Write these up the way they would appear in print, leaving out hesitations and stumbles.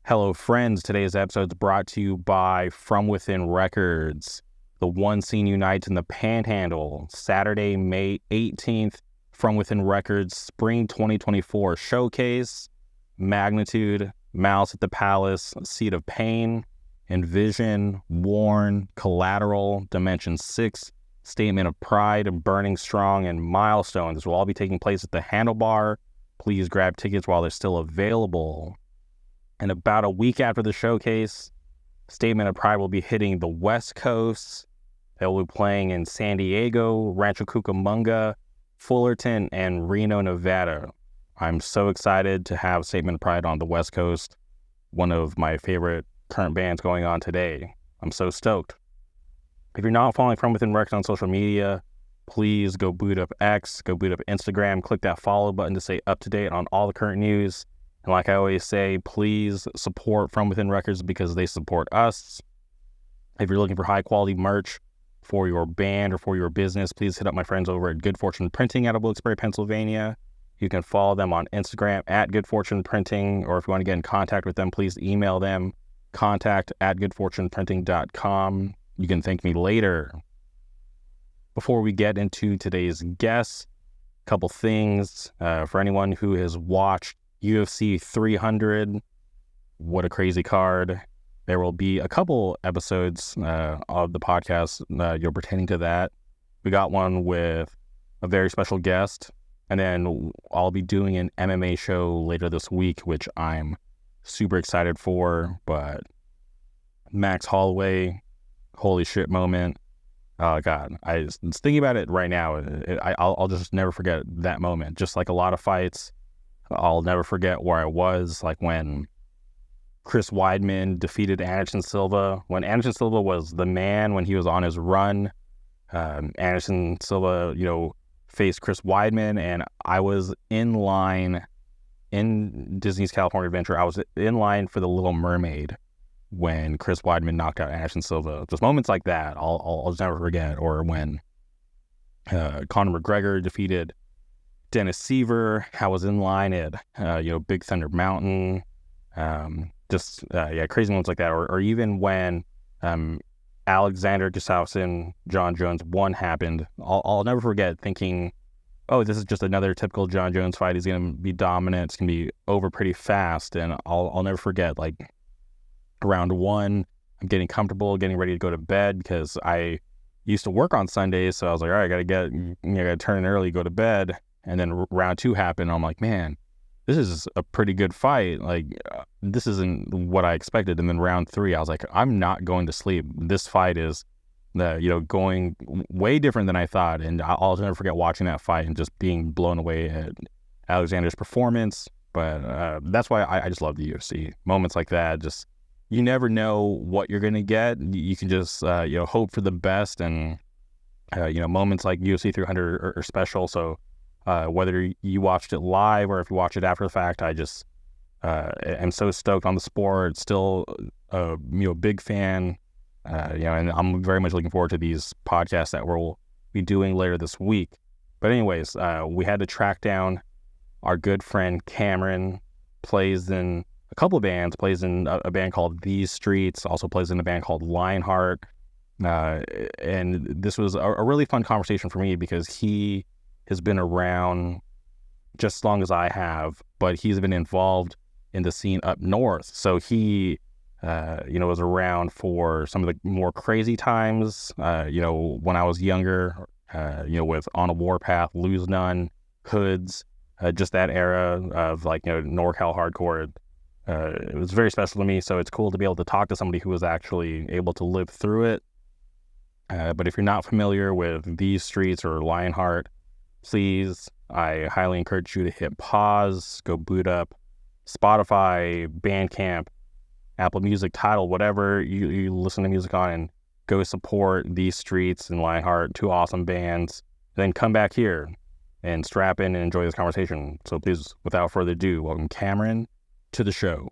Hello, friends. Today's episode is brought to you by From Within Records. The one scene unites in the Panhandle. Saturday, May 18th, From Within Records Spring 2024 Showcase, Magnitude, Mouse at the Palace, Seed of Pain, Envision, Worn, Collateral, Dimension 6, Statement of Pride, Burning Strong, and Milestones. This will all be taking place at the Handlebar. Please grab tickets while they're still available. And about a week after the showcase, Statement of Pride will be hitting the West Coast. They will be playing in San Diego, Rancho Cucamonga, Fullerton, and Reno, Nevada. I'm so excited to have Statement of Pride on the West Coast, one of my favorite current bands going on today. I'm so stoked. If you're not following From Within Records on social media, please go boot up X, go boot up Instagram, click that follow button to stay up to date on all the current news. And like I always say, please support From Within Records because they support us. If you're looking for high quality merch for your band or for your business, please hit up my friends over at Good Fortune Printing out of Wilkes-Barre, Pennsylvania. You can follow them on Instagram at Good Fortune Printing, or if you want to get in contact with them, please email them, contact@goodfortuneprinting.com. You can thank me later. Before we get into today's guest, a couple things. For anyone who has watched UFC 300, what a crazy card. There will be a couple episodes of the podcast pertaining to that. We got one with a very special guest, and then I'll be doing an MMA show later this week, which I'm super excited for. But Max Holloway, holy shit moment. Oh God, I was thinking about it right now. I'll just never forget that moment. Just like a lot of fights, I'll never forget where I was, like when Chris Weidman defeated Anderson Silva. When Anderson Silva was the man, when he was on his run, Anderson Silva, faced Chris Weidman, and I was in line in Disney's California Adventure. I was in line for The Little Mermaid when Chris Weidman knocked out Anderson Silva. Just moments like that, I'll just never forget. Or when Conor McGregor defeated Dennis Seaver, I was in line at Big Thunder Mountain. Crazy moments like that. Or even when Alexander Gustafsson, John Jones 1 happened, I'll never forget thinking, oh, this is just another typical John Jones fight. He's going to be dominant. It's going to be over pretty fast. And I'll never forget, like, round 1, I'm getting comfortable, getting ready to go to bed because I used to work on Sundays. So I was like, all right, I got to turn in early, go to bed. And then round 2 happened. I'm like, man, this is a pretty good fight. Like, this isn't what I expected. And then round 3, I was like, I'm not going to sleep. This fight is, going way different than I thought. And I'll never forget watching that fight and just being blown away at Alexander's performance. But that's why I just love the UFC. Moments like that, just, you never know what you're going to get. You can just, hope for the best. And, moments like UFC 300 are special. So, whether you watched it live or if you watch it after the fact, I just am so stoked on the sport. Still a big fan, and I'm very much looking forward to these podcasts that we'll be doing later this week. But anyways, we had to track down our good friend Cameron. Plays in a couple of bands, plays in a band called These Streets, also plays in a band called Lionheart. And this was a really fun conversation for me because he has been around just as long as I have, but he's been involved in the scene up north. So he, was around for some of the more crazy times, when I was younger, with On a Warpath, Lose None, Hoods, just that era of NorCal hardcore. It was very special to me. So it's cool to be able to talk to somebody who was actually able to live through it. But if you're not familiar with These Streets or Lionheart, please, I highly encourage you to hit pause, go boot up Spotify, Bandcamp, Apple Music, Tidal, whatever you listen to music on, and go support These Streets and Lionheart, 2 awesome bands. Then come back here and strap in and enjoy this conversation. So please, without further ado, welcome Cameron to the show.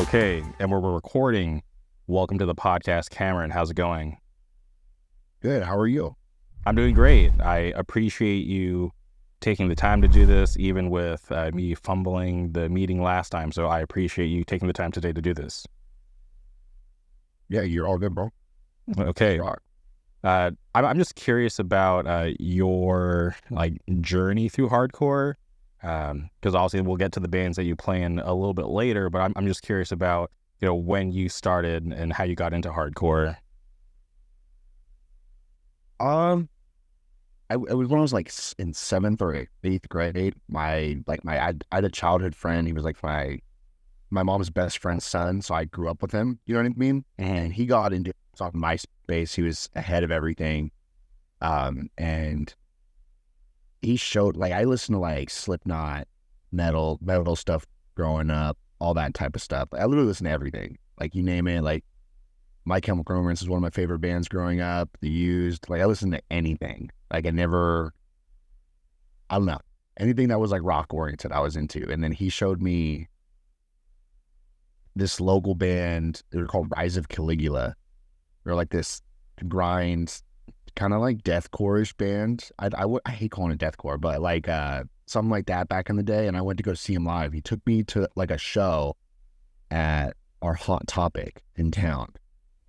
Okay, and we're recording. Welcome to the podcast, Cameron. How's it going? Good. How are you? I'm doing great. I appreciate you taking the time to do this, even with me fumbling the meeting last time. So I appreciate you taking the time today to do this. Yeah, you're all good, bro. Okay. I'm just curious about your journey through hardcore, because obviously we'll get to the bands that you play in a little bit later. But I'm just curious about when you started and how you got into hardcore. It was when I was like in 7th or 8th grade. I had a childhood friend. He was like my mom's best friend's son, so I grew up with him. You know what I mean? And he got into off MySpace. He was ahead of everything, and he showed I listened to like Slipknot, metal stuff growing up, all that type of stuff. I literally listened to everything, like you name it. Like My Chemical Romance is one of my favorite bands growing up. The Used, I listened to anything. I don't know, anything that was like rock oriented, I was into. And then he showed me this local band. They were called Rise of Caligula. They're like this grind, kind of like deathcore-ish band. I hate calling it deathcore, but something like that back in the day. And I went to go see him live. He took me to like a show at our Hot Topic in town,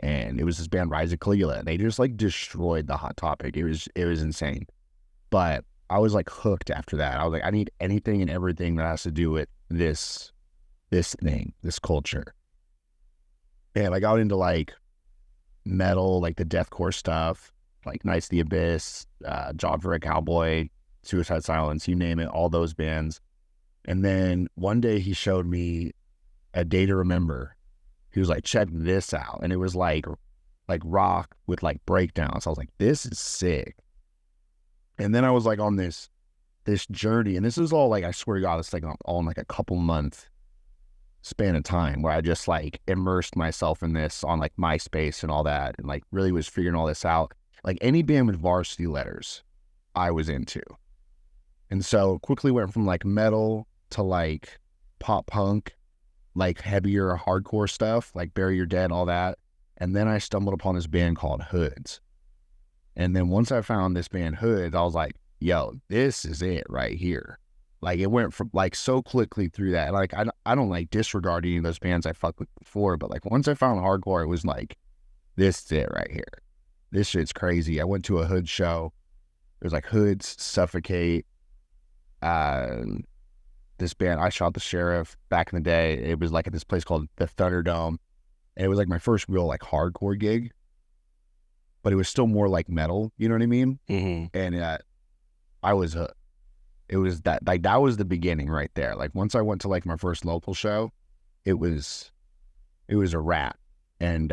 and it was this band Rise of Caligula. They just destroyed the Hot Topic. It was insane. But I was hooked after that. I was like, I need anything and everything that has to do with this thing, this culture. And I got into metal, the deathcore stuff, Knights of the Abyss, Job for a Cowboy, Suicide Silence, you name it, all those bands. And then one day he showed me A Day to Remember. He was like, check this out. And it was like rock with breakdowns. I was like, this is sick. And then I was on this journey. And this is all I swear to God, it's all in a couple month span of time where I just immersed myself in this on MySpace and all that. And really was figuring all this out. Any band with varsity letters, I was into. And so quickly went from metal to pop punk, heavier hardcore stuff, Bury Your Dead, all that. And then I stumbled upon this band called Hoods. And then once I found this band Hoods, I was like, yo, this is it right here. It went from so quickly through that. I don't disregard any of those bands I fucked with before, but once I found hardcore, it was this is it right here. This shit's crazy. I went to a Hoods show. It was Hoods, Suffocate, this band, I Shot the Sheriff, back in the day. It was at this place called the Thunderdome. And it was my first real hardcore gig. But it was still more metal, you know what I mean? Mm-hmm. And I was hooked. It was that was the beginning right there. Once I went to my first local show, it was a wrap. And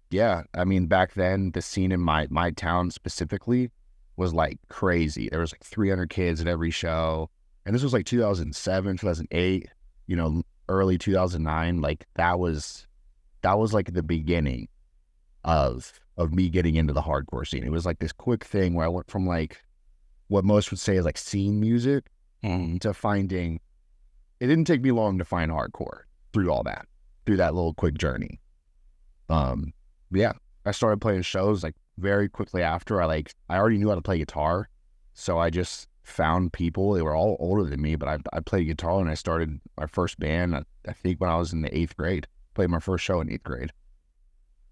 yeah, I mean, back then the scene in my town specifically was crazy. There was 300 kids at every show. And this was 2007, 2008, early 2009. That was the beginning of me getting into the hardcore scene. It was this quick thing where I went from what most would say is scene music to finding. It didn't take me long to find hardcore through that little quick journey. Yeah, I started playing shows very quickly after. I already knew how to play guitar, so I just found people. They were all older than me, but I played guitar, and I started my first band, I think when I was in the 8th grade. Played my first show in 8th grade.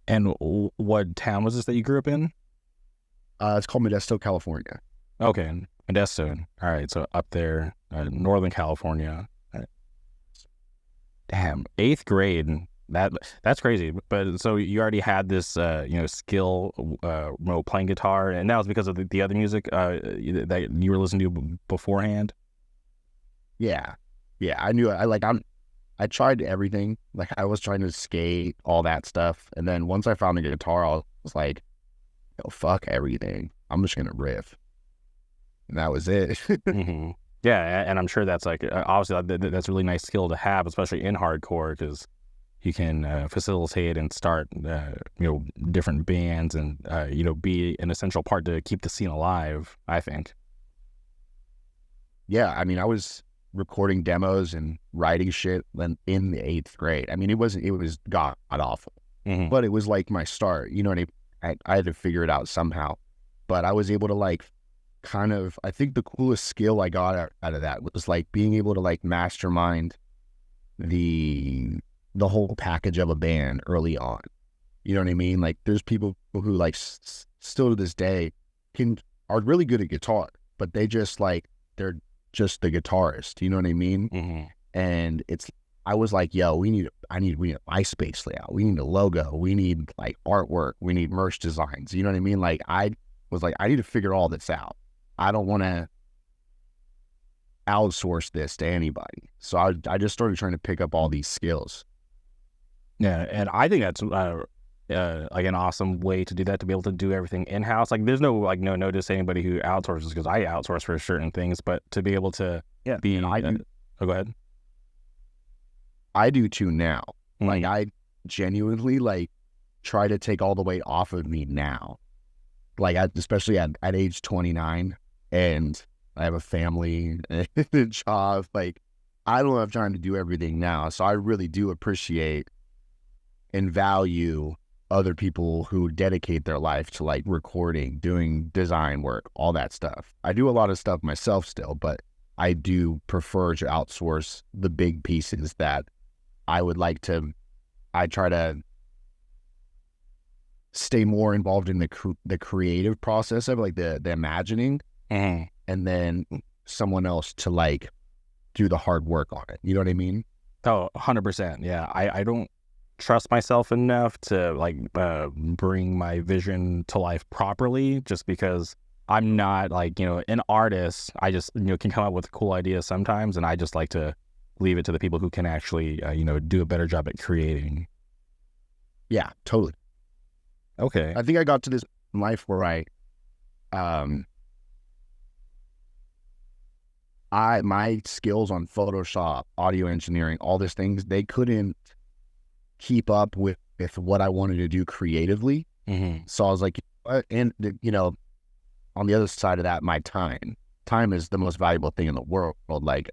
And what town was this that you grew up in? It's called Modesto, California. Okay, Modesto. All right, so up there, Northern California. Damn, 8th grade. That's crazy. But so you already had this, skill, playing guitar, and that was because of the other music that you were listening to beforehand. Yeah, I knew I tried everything. I was trying to skate, all that stuff, and then once I found the guitar, I was like, "Yo, fuck everything. I'm just gonna riff," and that was it. Mm-hmm. Yeah, and I'm sure that's obviously that's a really nice skill to have, especially in hardcore, because you can facilitate and start different bands and be an essential part to keep the scene alive, I think. Yeah, I mean, I was recording demos and writing shit in the 8th grade. I mean, it was god awful, but it was like my start. You know what I mean? I had to figure it out somehow, but I was able to like kind of, I think the coolest skill I got out of that was like being able to like mastermind the whole package of a band early on. You know what I mean? Like there's people who like still to this day are really good at guitar, but they're just the guitarist. You know what I mean? And I was like, yo, we need a MySpace layout. We need a logo. We need like artwork. We need merch designs. You know what I mean? Like I was like, I need to figure all this out. I don't want to outsource this to anybody. So I just started trying to pick up all these skills. Yeah, and I think that's like an awesome way to do that, to be able to do everything in house. Like there's no notice to anybody who outsources, because I outsource for certain things, but to be able to be I do. Oh, go ahead. I do too now. Like I genuinely like try to take all the weight off of me now. Like especially at age 29, and I have a family and a job. Like I don't have time to do everything now. So I really do appreciate and value other people who dedicate their life to like recording, doing design work, all that stuff. I do a lot of stuff myself still, but I do prefer to outsource the big pieces that I try to stay more involved in the creative process of like the imagining, and then someone else to like do the hard work on it. You know what I mean? Oh, 100%. Yeah. I don't trust myself enough to like bring my vision to life properly, just because I'm not like, an artist. I just, can come up with cool ideas sometimes, and I just like to leave it to the people who can actually, do a better job at creating. Yeah, totally. Okay. I think I got to this in life where my skills on Photoshop, audio engineering, all these things, they couldn't keep up with what I wanted to do creatively. So I was like, and on the other side of that, my time is the most valuable thing in the world. Like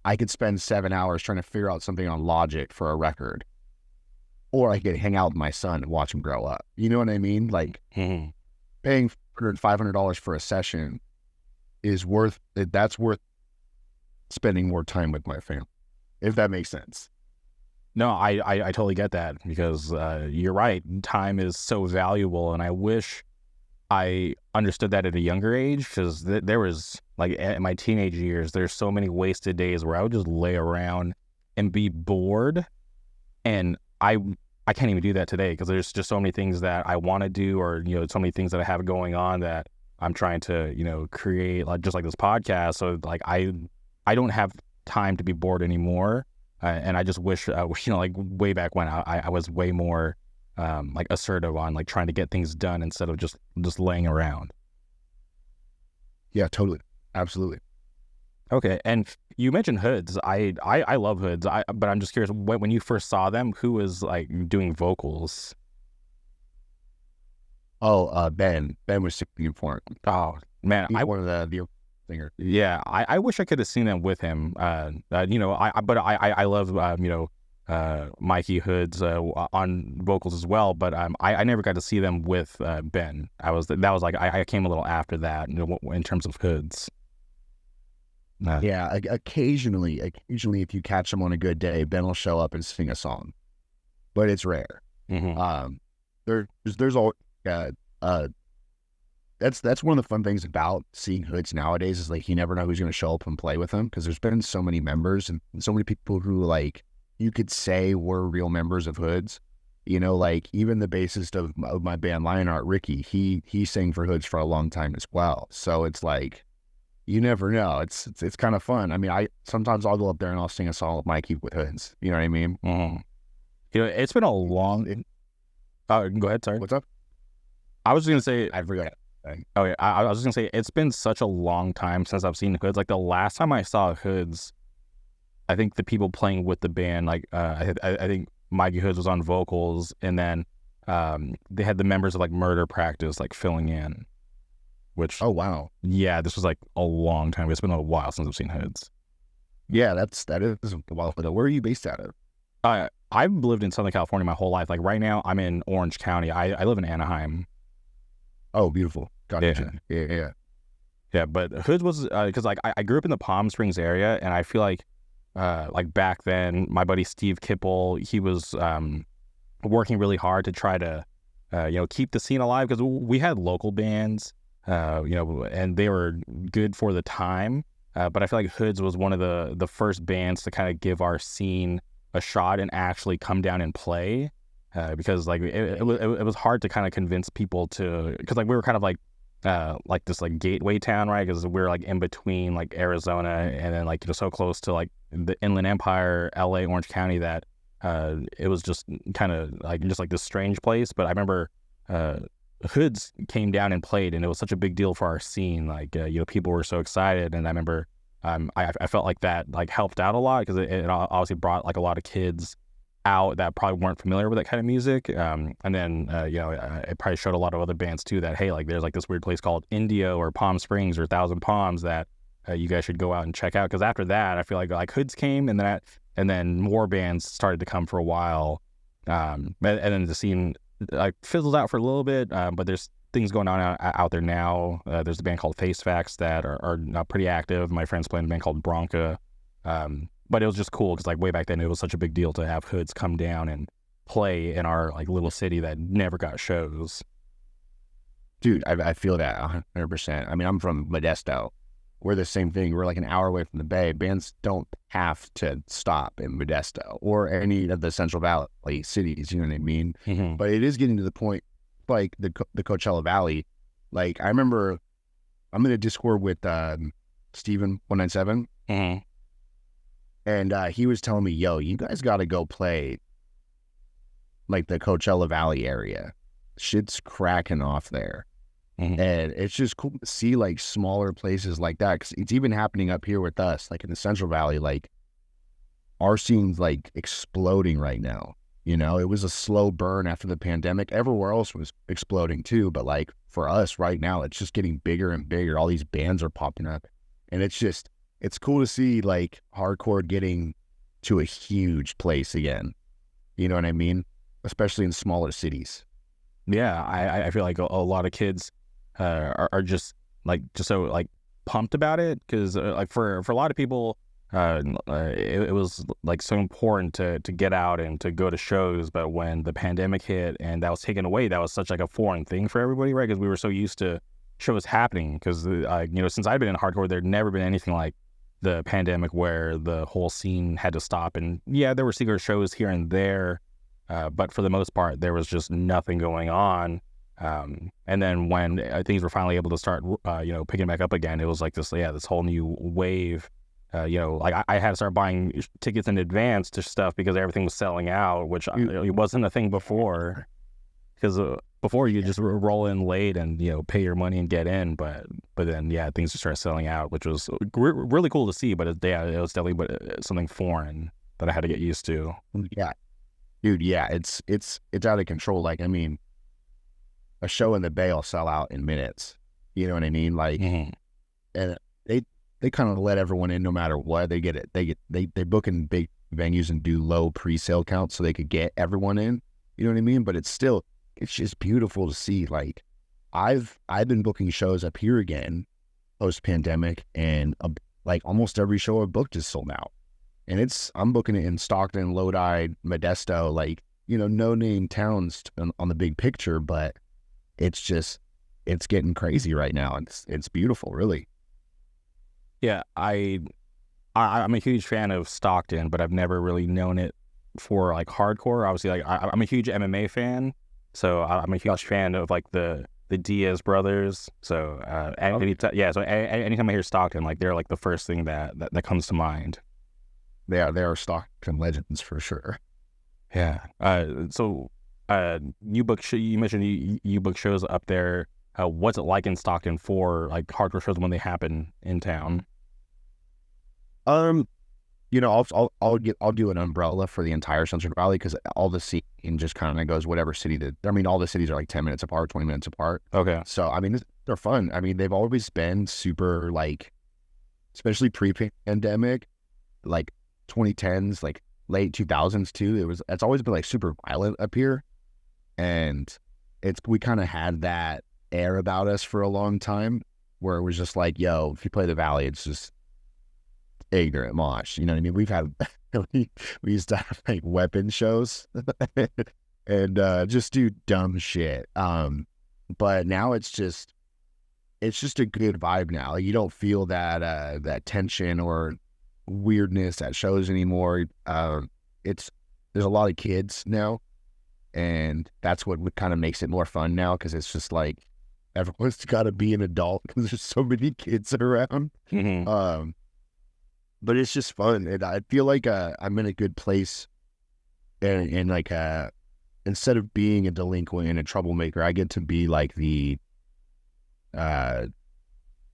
I could spend 7 hours trying to figure out something on Logic for a record, or I could hang out with my son and watch him grow up. You know what I mean? Like paying $500 for a session is worth spending more time with my family, if that makes sense. No, I totally get that, because you're right. Time is so valuable, and I wish I understood that at a younger age, because there was, like, in my teenage years, there's so many wasted days where I would just lay around and be bored, and I can't even do that today, because there's just so many things that I want to do, or so many things that I have going on that I'm trying to create, like just like this podcast. So like I don't have time to be bored anymore, and I just wish like way back when I was way more like assertive on like trying to get things done instead of just laying around. Yeah, totally, absolutely. Okay, and you mentioned hoods. I love hoods. But I'm just curious, when you first saw them, who was like doing vocals? Oh, Ben was super important. Oh man, He's one of the singer. Yeah, I wish I could have seen them with him. I love Mikey Hoods on vocals as well, but I never got to see them with Ben. I came a little after that, in terms of hoods. Yeah, occasionally, if you catch him on a good day, Ben will show up and sing a song, but it's rare. There's all that's one of the fun things about seeing hoods nowadays, is like you never know who's going to show up and play with them, because there's been so many members and so many people who like you could say were real members of hoods. Like even the bassist of my band Lionheart, Ricky, he sang for hoods for a long time as well. So it's like you never know. It's kind of fun. I mean, sometimes I'll go up there and I'll sing a song with Mikey with hoods. You know what I mean? It's been a long. Go ahead. Sorry. What's up? I was just gonna say. I forgot. Oh yeah, I was just gonna say it's been such a long time since I've seen hoods. Like the last time I saw hoods, I think the people playing with the band, like I think Mikey Hoods was on vocals, and then they had the members of like Murder Practice like filling in. which, Oh wow. yeah, this was like a long time ago. It's been a while since I've seen Hoods. Yeah, that is a while ago. Where are you based out of? I've lived in Southern California my whole life. Like right now, I'm in Orange County. I live in Anaheim. Oh, beautiful. Yeah. Gotcha. Yeah. Yeah, but Hoods was because like I grew up in the Palm Springs area, and I feel like back then, my buddy Steve Kipple, he was working really hard to try to keep the scene alive because we had local bands, and they were good for the time. But I feel like Hoods was one of the first bands to kind of give our scene a shot and actually come down and play, because like it was hard to kind of convince people to, because like we were kind of like this like gateway town, right? Because we're like in between like Arizona and then like so close to like the Inland Empire, LA, Orange County, that it was just kind of like just like this strange place. But I remember Hoods came down and played, and it was such a big deal for our scene. Like people were so excited, and I remember I felt like that like helped out a lot because it obviously brought like a lot of kids out that probably weren't familiar with that kind of music. And then it probably showed a lot of other bands too that, hey, like there's like this weird place called Indio or Palm Springs or Thousand Palms that you guys should go out and check out. Because after that, I feel like Hoods came, and then more bands started to come for a while, and then the scene like fizzled out for a little bit. But there's things going on out there now. There's a band called Face Facts that are pretty active. My friends play in a band called Bronca. But it was just cool because like way back then, it was such a big deal to have Hoods come down and play in our like little city that never got shows. Dude, I feel that 100%. I mean, I'm from Modesto. We're the same thing. We're like an hour away from the Bay. Bands don't have to stop in Modesto or any of the Central Valley cities. You know what I mean? Mm-hmm. But it is getting to the point, like the Coachella Valley. Like I remember, I'm in a Discord with Steven 197, Mm-hmm. and he was telling me, "Yo, you guys got to go play like the Coachella Valley area. Shit's cracking off there." Mm-hmm. And it's just cool to see like smaller places like that, because it's even happening up here with us, like in the Central Valley. Like our scene's like exploding right now. It was a slow burn after the pandemic. Everywhere else was exploding too, but like for us right now, it's just getting bigger and bigger. All these bands are popping up, and it's cool to see like hardcore getting to a huge place again. You know what I mean? Especially in smaller cities. Yeah, I feel like a lot of kids are just so like pumped about it because like for a lot of people it was like so important to get out and to go to shows. But when the pandemic hit and that was taken away, that was such like a foreign thing for everybody, right? Because we were so used to shows happening. Because since I've been in hardcore, there'd never been anything like the pandemic where the whole scene had to stop. And yeah, there were secret shows here and there, but for the most part, there was just nothing going on. And then when things were finally able to start, picking back up again, it was like this whole new wave. Like I had to start buying tickets in advance to stuff because everything was selling out, which it wasn't a thing before. Because before you just roll in late and pay your money and get in, but then things just started selling out, which was really cool to see. But it was definitely something foreign that I had to get used to. Yeah, dude. Yeah, it's out of control. Like I mean, a show in the Bay will sell out in minutes. You know what I mean? Like, Mm-hmm. and they kind of let everyone in no matter what. They book in big venues and do low pre-sale counts so they could get everyone in. You know what I mean? But it's just beautiful to see. Like, I've been booking shows up here again post pandemic, and like almost every show I've booked is sold out. And I'm booking it in Stockton, Lodi, Modesto, like no name towns on the big picture, but it's getting crazy right now. It's beautiful, really. Yeah, I'm a huge fan of Stockton, but I've never really known it for like hardcore. Obviously, like I'm a huge MMA fan, so I'm a huge fan of like the Diaz brothers. So anytime I hear Stockton, like they're like the first thing that comes to mind. They are Stockton legends for sure. Yeah. So you mentioned you book shows up there. What's it like in Stockton for like hardcore shows when they happen in town? I'll do an umbrella for the entire Central Valley because all the scene just kind of goes whatever city all the cities are like 10 minutes apart, 20 minutes apart. Okay. So I mean, they're fun. I mean, they've always been super like, especially pre-pandemic, like 2010s, like late 2000s too. It's always been like super violent up here, and we kind of had that air about us for a long time, where it was just like, yo, if you play the Valley, it's just ignorant mosh. You know what I mean? We've had we used to have like weapon shows and just do dumb shit. But now it's just a good vibe now. You don't feel that tension or weirdness at shows anymore. There's a lot of kids now, and that's what kind of makes it more fun now, because it's just like everyone's got to be an adult because there's so many kids around. Mm-hmm. But it's just fun, and I feel like I'm in a good place, and like instead of being a delinquent and a troublemaker, I get to be like the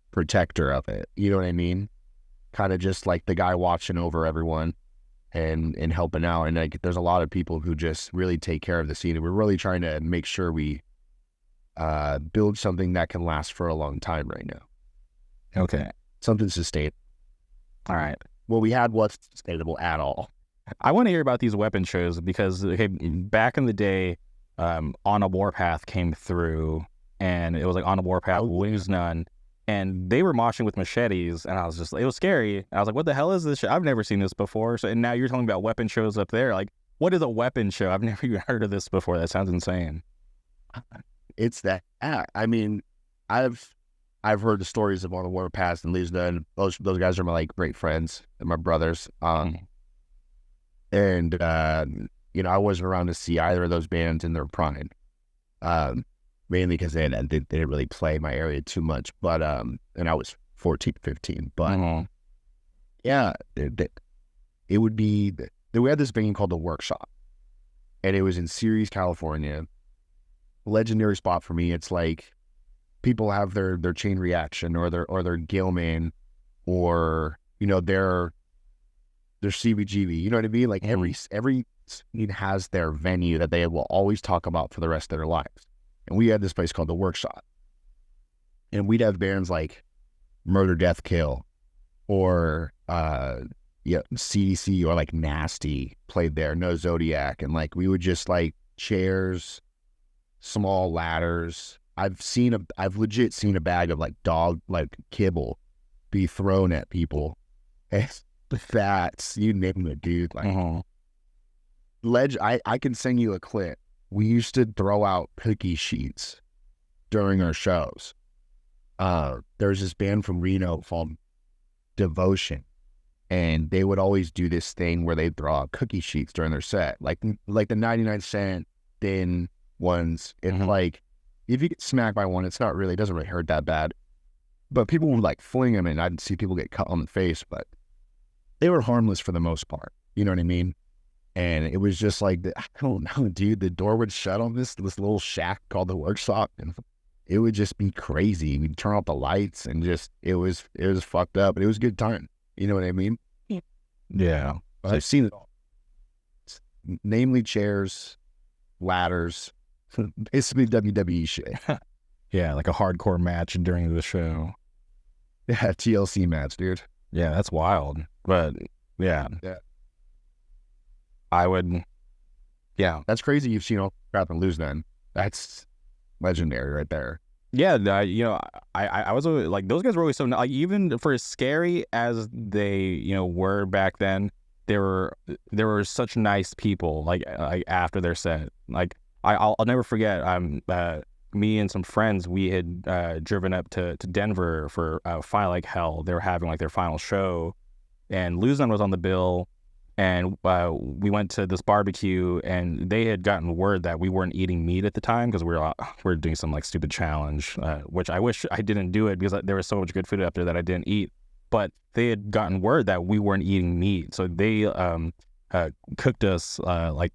protector of it. You know what I mean? Kind of just like the guy watching over everyone and helping out. And like, there's a lot of people who just really take care of the scene, and we're really trying to make sure we build something that can last for a long time right now. Okay. Something sustainable. All right. Well, we had what's sustainable at all. I want to hear about these weapon shows because back in the day, On a Warpath came through, and it was like On a Warpath, Lose None, and they were moshing with machetes, and I was just, it was scary. I was like, what the hell is this shit? I've never seen this before. So, and now you're talking about weapon shows up there. Like, what is a weapon show? I've never even heard of this before. That sounds insane. It's that. I mean, I've heard the stories of On a Warpath and Lose None. Those guys are my like great friends and my brothers. And you know, I wasn't around to see either of those bands in their prime. Mainly because they didn't really play my area too much. But and I was 14, 15. But yeah, it would be. We had this band called The Workshop, and it was in Ceres, California. Legendary spot for me. It's like people have their Chain Reaction or their Gilman, or you know their CBGB. You know what I mean? Like every scene has their venue that they will always talk about for the rest of their lives. And we had this place called The Workshop, and we'd have bands like Murder, Death, Kill, or CDC, or like Nasty played there. No Zodiac, and like we would just like chairs, small ladders. I've legit seen a bag of like dog like kibble be thrown at people. That's, you name it, dude. Like I can send you a clip. We used to throw out cookie sheets during our shows. There's this band from Reno called Devotion, and they would always do this thing where they'd throw out cookie sheets during their set, like the 99-cent thin ones. It's like, if you get smacked by one, it doesn't really hurt that bad. But people would like fling them, and I'd see people get cut on the face, but they were harmless for the most part. You know what I mean? And it was just like, I don't know, dude, the door would shut on this little shack called The Workshop, and it would just be crazy. We'd turn off the lights, and just, it was fucked up, but it was a good time. You know what I mean? Yeah. I've seen it all. Namely chairs, ladders, basically WWE shit. Yeah, like a hardcore match during the show. Yeah, TLC match, dude. Yeah, that's wild. But yeah. I would, yeah. That's crazy you've seen all crap and Lose None. That's legendary right there. Yeah, you know, I was always, like, those guys were always so, like, even for as scary as they, you know, were back then, there were such nice people, like after their set. Like, I'll never forget, me and some friends, we had driven up to Denver for Fly Like Hell. They were having like their final show, and Lose None was on the bill, and we went to this barbecue, and they had gotten word that we weren't eating meat at the time because we were doing some like stupid challenge, which I wish I didn't do it because there was so much good food up there that I didn't eat. But they had gotten word that we weren't eating meat, so they cooked us like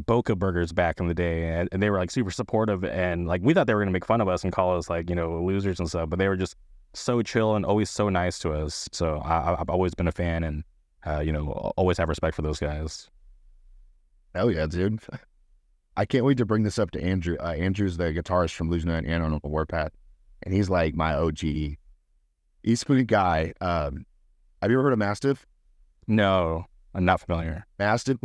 Boca burgers back in the day, and they were like super supportive, and like we thought they were gonna make fun of us and call us like, you know, losers and stuff, but they were just so chill and always so nice to us. So I've always been a fan, and you know, always have respect for those guys. Hell yeah, dude. I can't wait to bring this up to Andrew. Andrew's the guitarist from Lose None and On a Warpath. and he's like my OG. He's a pretty guy. Have you ever heard of Mastiff? No, I'm not familiar. Mastiff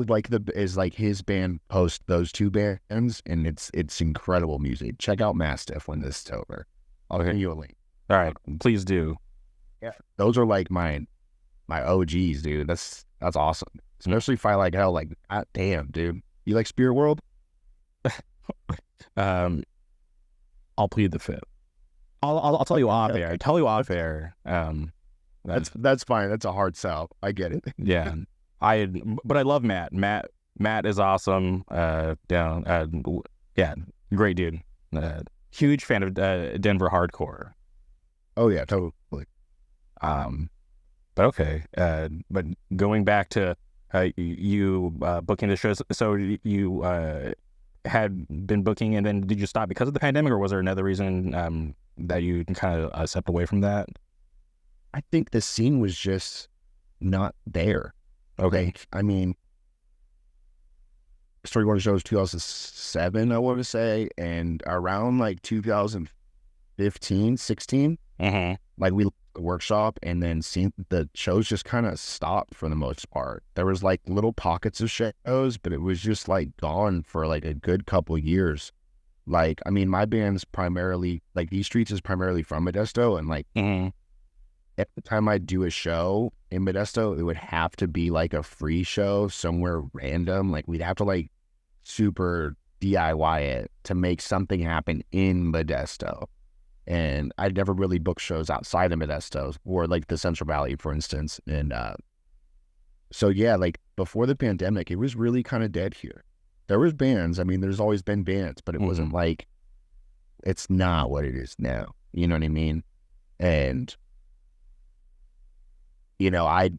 is like his band post those two bands, and it's incredible music. Check out Mastiff when this is over. I'll send you a link. All right, please do. Yeah, those are like my OGs, dude. That's awesome. Especially if I like hell. Like, God damn, dude. You like Spirit World? I'll plead the fifth. I'll tell you off air. I'll tell you off air. That's fine. That's a hard sell. I get it. Yeah, but I love Matt. Matt is awesome. Yeah, great dude. Huge fan of Denver hardcore. Oh yeah, totally. But okay. But going back to you booking the shows, so you had been booking, and then did you stop because of the pandemic, or was there another reason that you kind of stepped away from that? I think the scene was just not there. Okay. Like, I mean, Story One show was 2007, I want to say, and around like 2015, 16, like we the workshop, and then the shows just kind of stopped for the most part. There was like little pockets of shows, but it was just like gone for like a good couple years. Like, I mean, my band's primarily like These Streets is primarily from Modesto, and like at the time I'd do a show in Modesto, it would have to be like a free show somewhere random. Like we'd have to like super DIY it to make something happen in Modesto. And I'd never really booked shows outside of Modesto or like the Central Valley, for instance. And so yeah, like before the pandemic, it was really kind of dead here. There was bands. I mean, there's always been bands, but it wasn't like, it's not what it is now. You know what I mean? And you know, I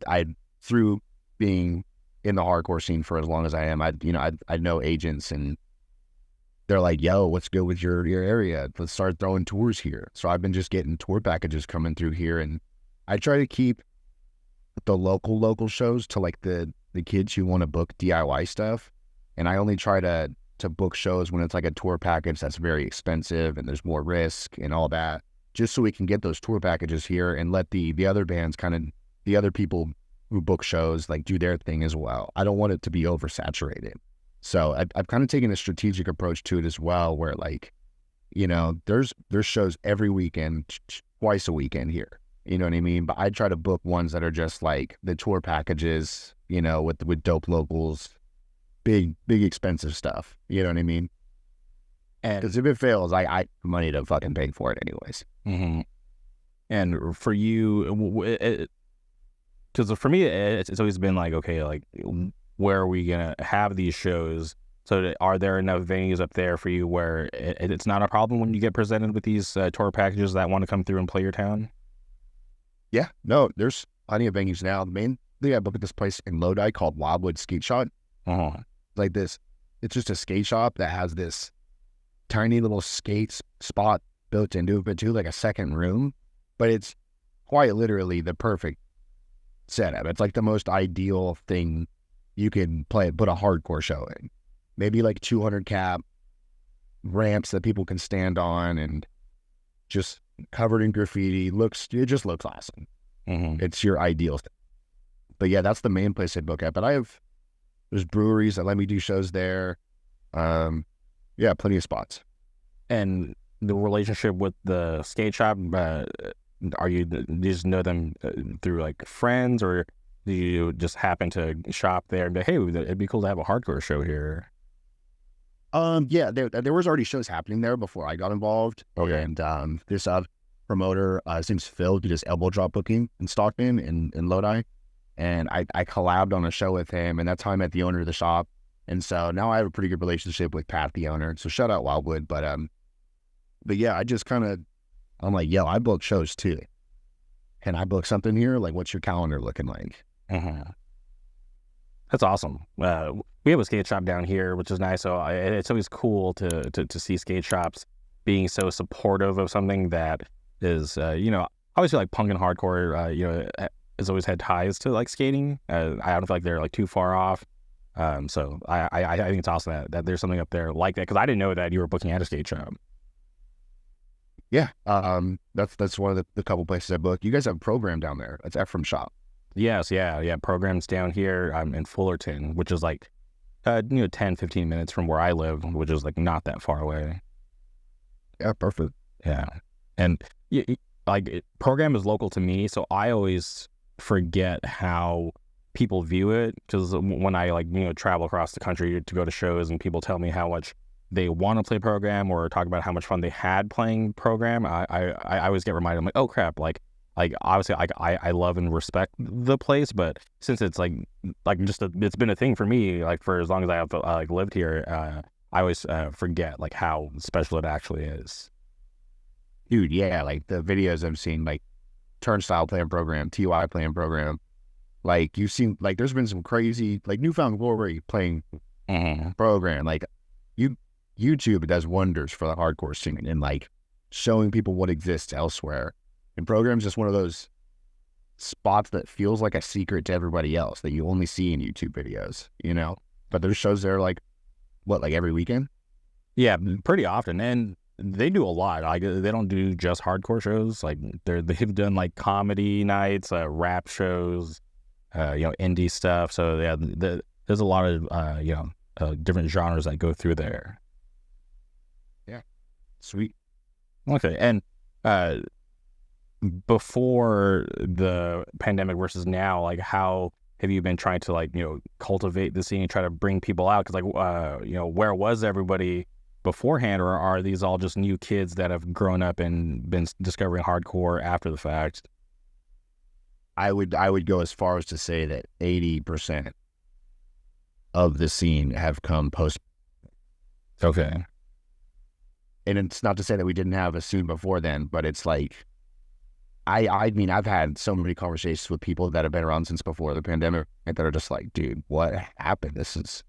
through being in the hardcore scene for as long as I am, I know agents, and they're like, yo, what's good with your area? Let's start throwing tours here. So I've been just getting tour packages coming through here, and I try to keep the local shows to like the kids who want to book DIY stuff. And I only try to book shows when it's like a tour package that's very expensive and there's more risk and all that, just so we can get those tour packages here and let the other bands the other people who book shows like do their thing as well. I don't want it to be oversaturated. So I've kind of taken a strategic approach to it as well, where like, you know, there's shows every weekend, twice a weekend here. You know what I mean? But I try to book ones that are just like the tour packages, you know, with dope locals, big expensive stuff. You know what I mean? And because if it fails, I have money to fucking pay for it anyways. And for you, because for me, it's always been like, okay, like, where are we going to have these shows? So are there enough venues up there for you where it's not a problem when you get presented with these tour packages that want to come through and play your town? Yeah, no, there's plenty of venues now. The main thing I booked at this place in Lodi called Wildwood Skate Shop. Like this, it's just a skate shop that has this tiny little skate spot built into it, but too, like a second room. But it's quite literally the perfect setup. It's like the most ideal thing you can put a hardcore show in. Maybe like 200 cap ramps that people can stand on, and just covered in graffiti. It just looks awesome. It's your ideal thing. But yeah, that's the main place I book at. But there's breweries that let me do shows there. Yeah, plenty of spots. And the relationship with the skate shop, do you just know them through like friends, or do you just happen to shop there and be, hey, it'd be cool to have a hardcore show here? Yeah, there was already shows happening there before I got involved. Okay. And this promoter, his name's Phil, he does elbow drop booking in Stockton in Lodi. And I collabed on a show with him, and that's how I met the owner of the shop. And so now I have a pretty good relationship with Pat, the owner. So shout out Wildwood. But yeah, I just I'm like, yo, I book shows too. Can I book something here? Like, what's your calendar looking like? That's awesome. We have a skate shop down here, which is nice. So it's always cool to see skate shops being so supportive of something that is, you know, obviously like punk and hardcore, you know, has always had ties to like skating. I don't feel like they're like too far off. So I think it's awesome that there's something up there like that, because I didn't know that you were booking at a skate shop. Yeah. That's one of the couple places I book. You guys have a program down there. That's Ephraim Shop. Yes, yeah. Programs down here. I'm in Fullerton, which is like 10, 15 minutes from where I live, which is like not that far away. Yeah, perfect. Yeah. And program is local to me, so I always forget how people view it, because when I travel across the country to go to shows and people tell me how much they want to play program or talk about how much fun they had playing program, I always get reminded. I'm like, oh crap, like obviously I love and respect the place, but since it's it's been a thing for me like for as long as I have lived here, I always forget like how special it actually is. Dude, yeah, like the videos I've seen, like Turnstile playing program, TY playing program, like you've seen, like there's been some crazy, like Newfound Glory playing program. Like YouTube does wonders for the hardcore scene and like showing people what exists elsewhere. And program's just one of those spots that feels like a secret to everybody else that you only see in YouTube videos, But there's shows there like every weekend? Yeah, pretty often. And they do a lot. Like they don't do just hardcore shows. Like they've done like comedy nights, rap shows, indie stuff. So yeah, there's a lot of different genres that go through there. Yeah, sweet. Okay, and before the pandemic versus now, like how have you been trying to cultivate the scene and try to bring people out? Because where was everybody beforehand, or are these all just new kids that have grown up and been discovering hardcore after the fact? I would go as far as to say that 80% of the scene have come post. Okay. And it's not to say that we didn't have a scene before then, but it's like, I mean, I've had so many conversations with people that have been around since before the pandemic that are just like, dude, what happened? This is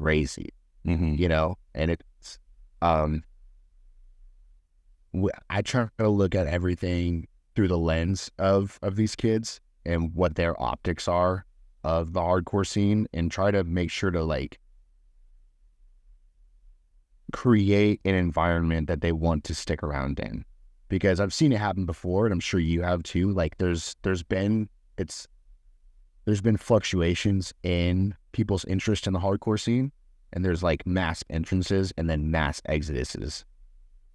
crazy, And it's, I try to look at everything through the lens of these kids and what their optics are of the hardcore scene, and try to make sure to create an environment that they want to stick around in. Because I've seen it happen before, and I'm sure you have too. Like there's been fluctuations in people's interest in the hardcore scene, and there's like mass entrances and then mass exoduses,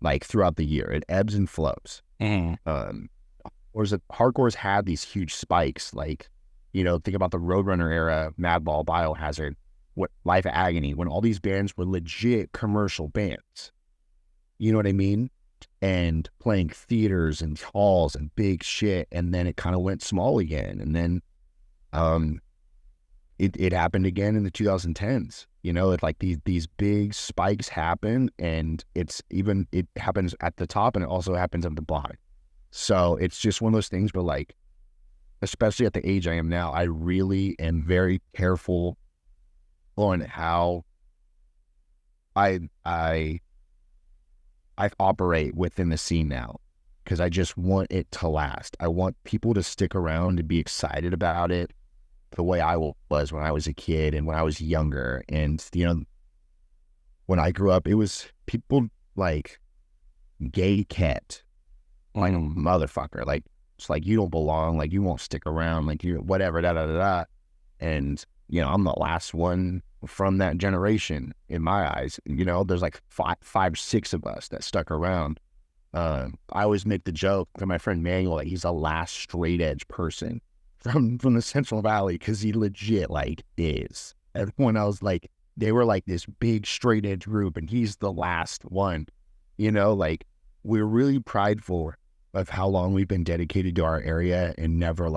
like throughout the year. It ebbs and flows. Whereas hardcore's had these huge spikes, like think about the Roadrunner era, Madball, Biohazard, what Life of Agony, when all these bands were legit commercial bands. You know what I mean? And playing theaters and halls and big shit, and then it kind of went small again, and then it happened again in the 2010s. It's like these big spikes happen, and it happens at the top, and it also happens at the bottom. So it's just one of those things where, like, especially at the age I am now, I really am very careful on how I operate within the scene now, because I just want it to last. I want people to stick around and be excited about it the way I was when I was a kid and when I was younger. And, when I grew up, it was people like gay cat, like motherfucker. Like, it's like, you don't belong, like, you won't stick around, like, you whatever, da-da-da-da. And, I'm the last one from that generation in my eyes. There's like five, six of us that stuck around. I always make the joke to my friend Manuel that he's the last straight edge person from the Central Valley, because he legit is. Everyone else, they were like this big straight edge group, and he's the last one. We're really prideful of how long we've been dedicated to our area and never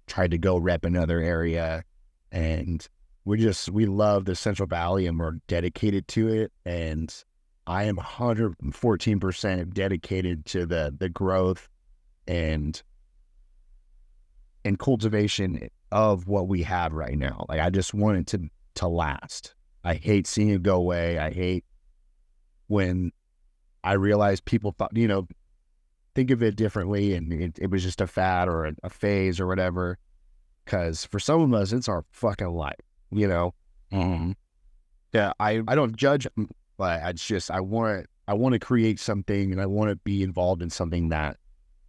tried to go rep another area. And we love the Central Valley, and we're dedicated to it. And I am 114% dedicated to the growth and cultivation of what we have right now. I just want it to last. I hate seeing it go away. I hate when I realize people thought, think of it differently, and it was just a fad or a phase or whatever. Because for some of us, it's our fucking life, Yeah, I don't judge them, but I want I want to create something and I want to be involved in something that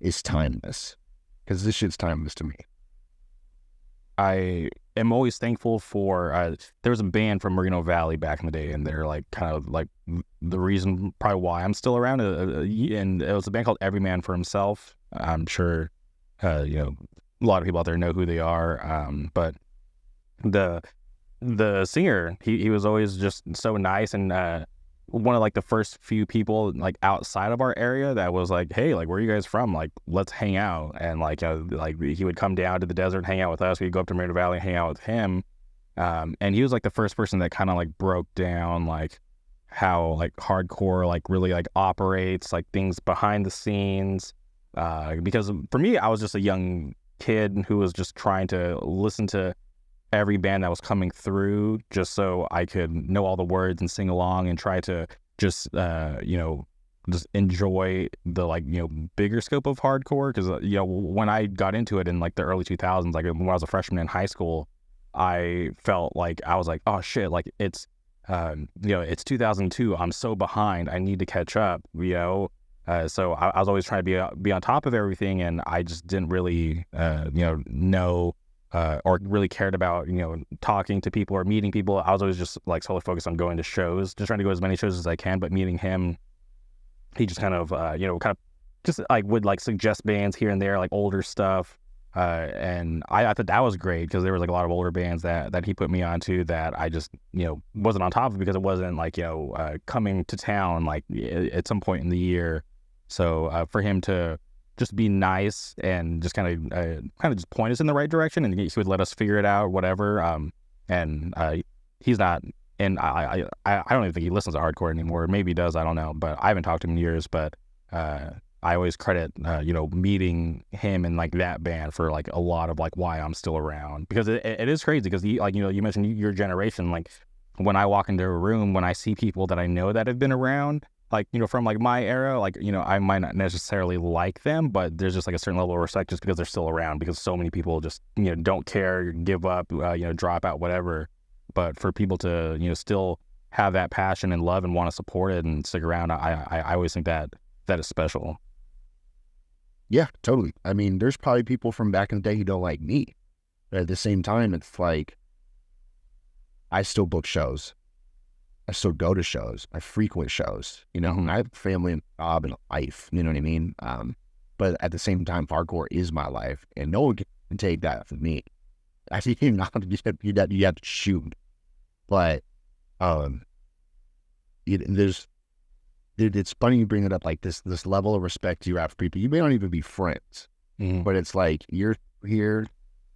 is timeless, because this shit's timeless to me. I am always thankful for there was a band from Merino Valley back in the day, and they're like kind of like the reason probably why I'm still around. And it was a band called Every Man for Himself. I'm sure you know, a lot of people out there know who they are. But the singer, he was always just so nice, and one of like the first few people like outside of our area that was like, hey, like, where are you guys from? Like, let's hang out. And like he would come down to the desert and hang out with us. We'd go up to Merino Valley and hang out with him. And he was like the first person that kind of like broke down like how like hardcore like really like operates, like things behind the scenes. Because for me, I was just a young kid who was just trying to listen to every band that was coming through just so I could know all the words and sing along and try to just just enjoy the like bigger scope of hardcore. Because when I got into it in like the early 2000s, like when I was a freshman in high school, I felt like I was like, oh shit, like it's it's 2002, I'm so behind, I need to catch up. So I was always trying to be on top of everything, and I just didn't really know or really cared about, talking to people or meeting people. I was always just like solely focused on going to shows, just trying to go as many shows as I can. But meeting him, he just kind of, just like would like suggest bands here and there, like older stuff. And I thought that was great because there was like a lot of older bands that he put me onto that I just, wasn't on top of because it wasn't like, coming to town like at some point in the year. So for him to just be nice and just kind of just point us in the right direction, and he would let us figure it out, whatever. And he's not, and I don't even think he listens to hardcore anymore. Maybe he does, I don't know, but I haven't talked to him in years. But I always credit meeting him and like that band for like a lot of like why I'm still around, because it is crazy because you mentioned your generation. Like when I walk into a room, when I see people that I know that have been around, like, from like my era, like, I might not necessarily like them, but there's just like a certain level of respect just because they're still around, because so many people just, don't care, give up, drop out, whatever. But for people to, still have that passion and love and want to support it and stick around, I always think that is special. Yeah, totally. I mean, there's probably people from back in the day who don't like me. But at the same time, it's like, I still book shows. I still go to shows. I frequent shows. I have a family and a job and a life. You know what I mean? But at the same time, hardcore is my life, and no one can take that from me. I think you have to shoot. But it's funny you bring it up, like this level of respect you have for people. You may not even be friends, but it's like you're here.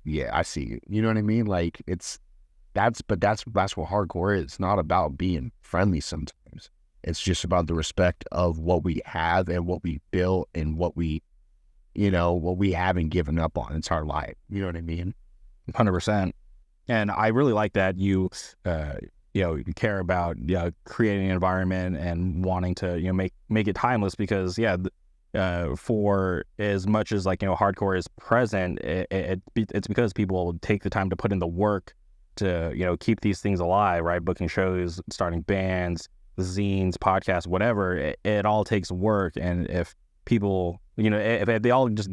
Yeah, I see you. You know what I mean? Like that's what hardcore is. It's not about being friendly sometimes. It's just about the respect of what we have and what we built and what we haven't given up on. It's our life. You know what I mean? 100%. And I really like that you care about creating an environment and wanting to make it timeless, because for as much as like hardcore is present, it's because people take the time to put in the work to keep these things alive, right? Booking shows, starting bands, zines, podcasts, whatever. It all takes work, and if people if they all just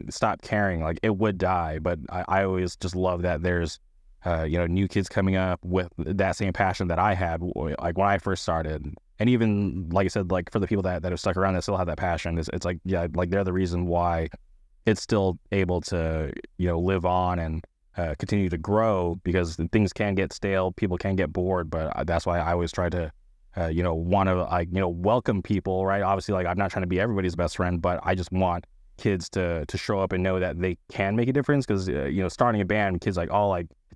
stop caring, like it would die. But I always just love that there's new kids coming up with that same passion that I had like when I first started. And even like I said, like for the people that have stuck around that still have that passion, it's like like they're the reason why it's still able to live on and continue to grow, because things can get stale, people can get bored. But that's why I always try to want to welcome people, right? Obviously, like I'm not trying to be everybody's best friend, but I just want kids to show up and know that they can make a difference. Because starting a band, kids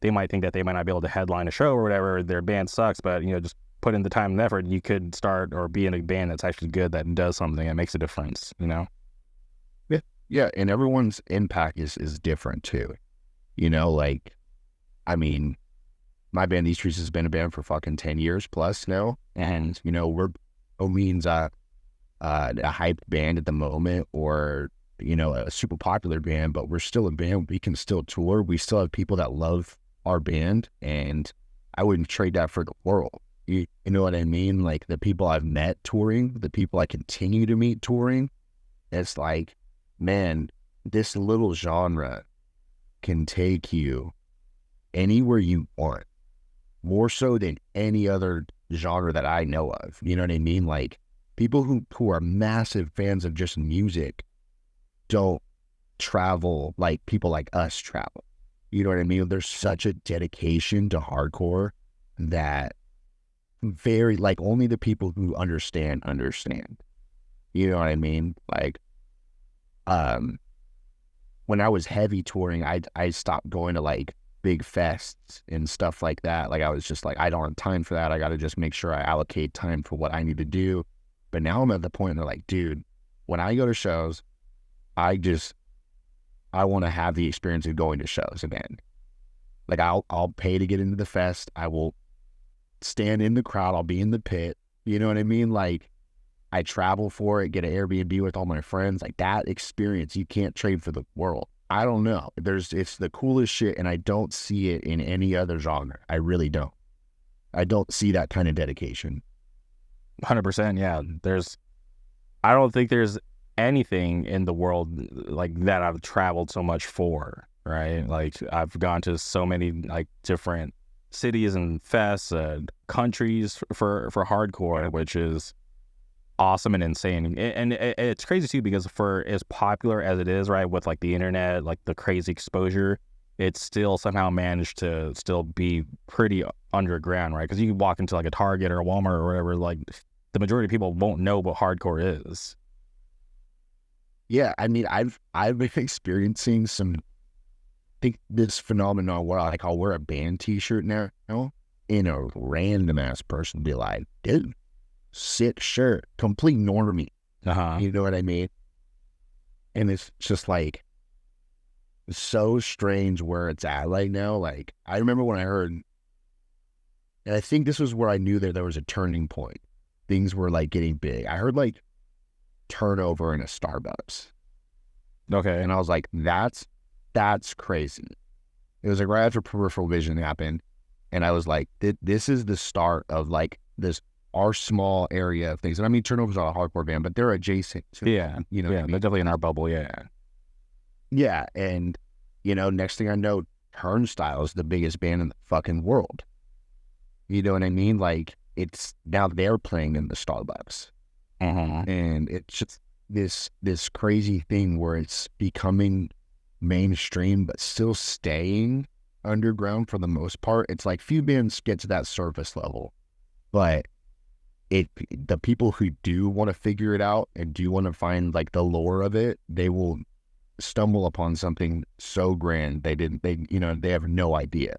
they might think that they might not be able to headline a show or whatever, their band sucks, but just put in the time and effort, you could start or be in a band that's actually good, that does something and makes a difference. Yeah, and everyone's impact is different too. Like, I mean, my band, These Trees, has been a band for fucking 10 years plus now. And, we're means a hyped band at the moment, or, a super popular band, but we're still a band. We can still tour. We still have people that love our band, and I wouldn't trade that for the world. You know what I mean? Like the people I've met touring, the people I continue to meet touring, it's like, man, this little genre can take you anywhere you want, more so than any other genre that I know of. You know what I mean? Like people who are massive fans of just music don't travel like people like us travel. You know what I mean? There's such a dedication to hardcore that very, like, only the people who understand. You know what I mean? Like, when I was heavy touring, I stopped going to like big fests and stuff like that. Like I was just like, I don't have time for that. I got to just make sure I allocate time for what I need to do. But now I'm at the point where like, dude, when I go to shows, I want to have the experience of going to shows again. Like I'll pay to get into the fest. I will stand in the crowd. I'll be in the pit. You know what I mean? Like I travel for it, get an Airbnb with all my friends. Like that experience, you can't trade for the world. I don't know. It's the coolest shit, and I don't see it in any other genre. I really don't. I don't see that kind of dedication. 100%. Yeah. I don't think there's anything in the world like that I've traveled so much for, right? Like I've gone to so many like different cities and fests, countries for hardcore, which is awesome and insane. And it's crazy too, because for as popular as it is, right, with like the internet, like the crazy exposure, it's still somehow managed to still be pretty underground, right? Because you can walk into like a Target or a Walmart or whatever, like the majority of people won't know what hardcore is. Yeah, I mean, I've been experiencing this phenomenon where like I'll wear a band T-shirt now, and a random ass person be like, dude, sick shirt, complete normie. You know what I mean? And it's just like so strange where it's at right now. Like I remember when I heard, and I think this was where I knew that there was a turning point. Things were like getting big. I heard like turnover in a Starbucks. Okay. And I was like, that's crazy. It was like right after Peripheral Vision happened. And I was like, this is the start of like this, our small area of things. And I mean, Turnover's not a hardcore band, but they're adjacent to, you know, yeah, I mean? they're definitely in our bubble. Yeah. Yeah. And, you know, next thing I know, Turnstile is the biggest band in the fucking world. You know what I mean? Like it's now they're playing in the Starbucks. And it's just this crazy thing where it's becoming mainstream, but still staying underground for the most part. It's like few bands get to that surface level, but the people who do want to figure it out and do want to find like the lore of it, they will stumble upon something so grand they have no idea.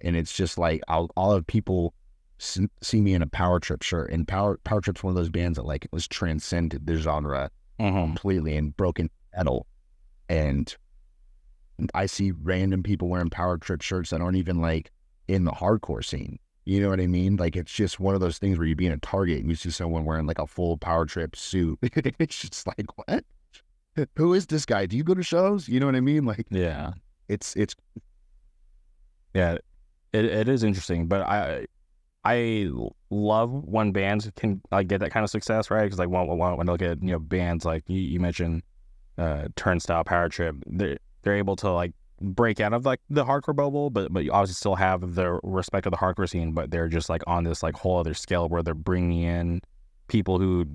And it's just like I'll have people see me in a Power Trip shirt, and Power Trip's one of those bands that like it was transcended the genre completely and broken metal. And I see random people wearing Power Trip shirts that aren't even like in the hardcore scene. You know what I mean? Like it's just one of those things where you be in a Target and you see someone wearing like a full Power Trip suit. It's just like, what? Who is this guy? Do you go to shows? You know what I mean? Like, yeah, it's yeah, it is interesting, but I love when bands can like get that kind of success, right? Because like when I look at bands like you mentioned, Turnstile, Power Trip, they're able to like break out of like the hardcore bubble, but you obviously still have the respect of the hardcore scene, but they're just like on this like whole other scale where they're bringing in people who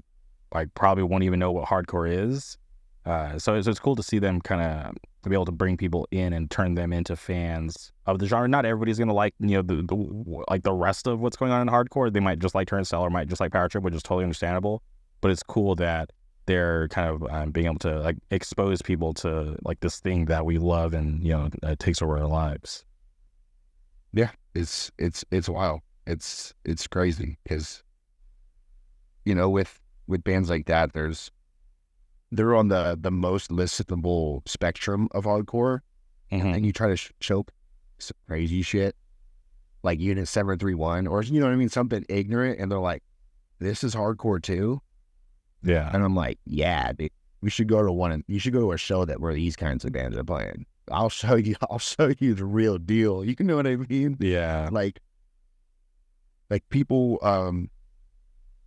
like probably won't even know what hardcore is. So it's cool to see them kind of to be able to bring people in and turn them into fans of the genre. Not everybody's gonna like the rest of what's going on in hardcore. They might just like Turnstile or might just like Power Trip, which is totally understandable. But it's cool that they're kind of being able to like expose people to like this thing that we love and it takes over our lives. Yeah, it's wild. It's crazy because with bands like that, they're on the most listenable spectrum of hardcore, and then you try to choke some crazy shit like Unit 731 or you know what I mean, something ignorant, and they're like, "This is hardcore too." Yeah, and I'm like, "Yeah, dude, you should go to a show where these kinds of bands are playing. I'll show you the real deal." You know what I mean? Yeah, like like people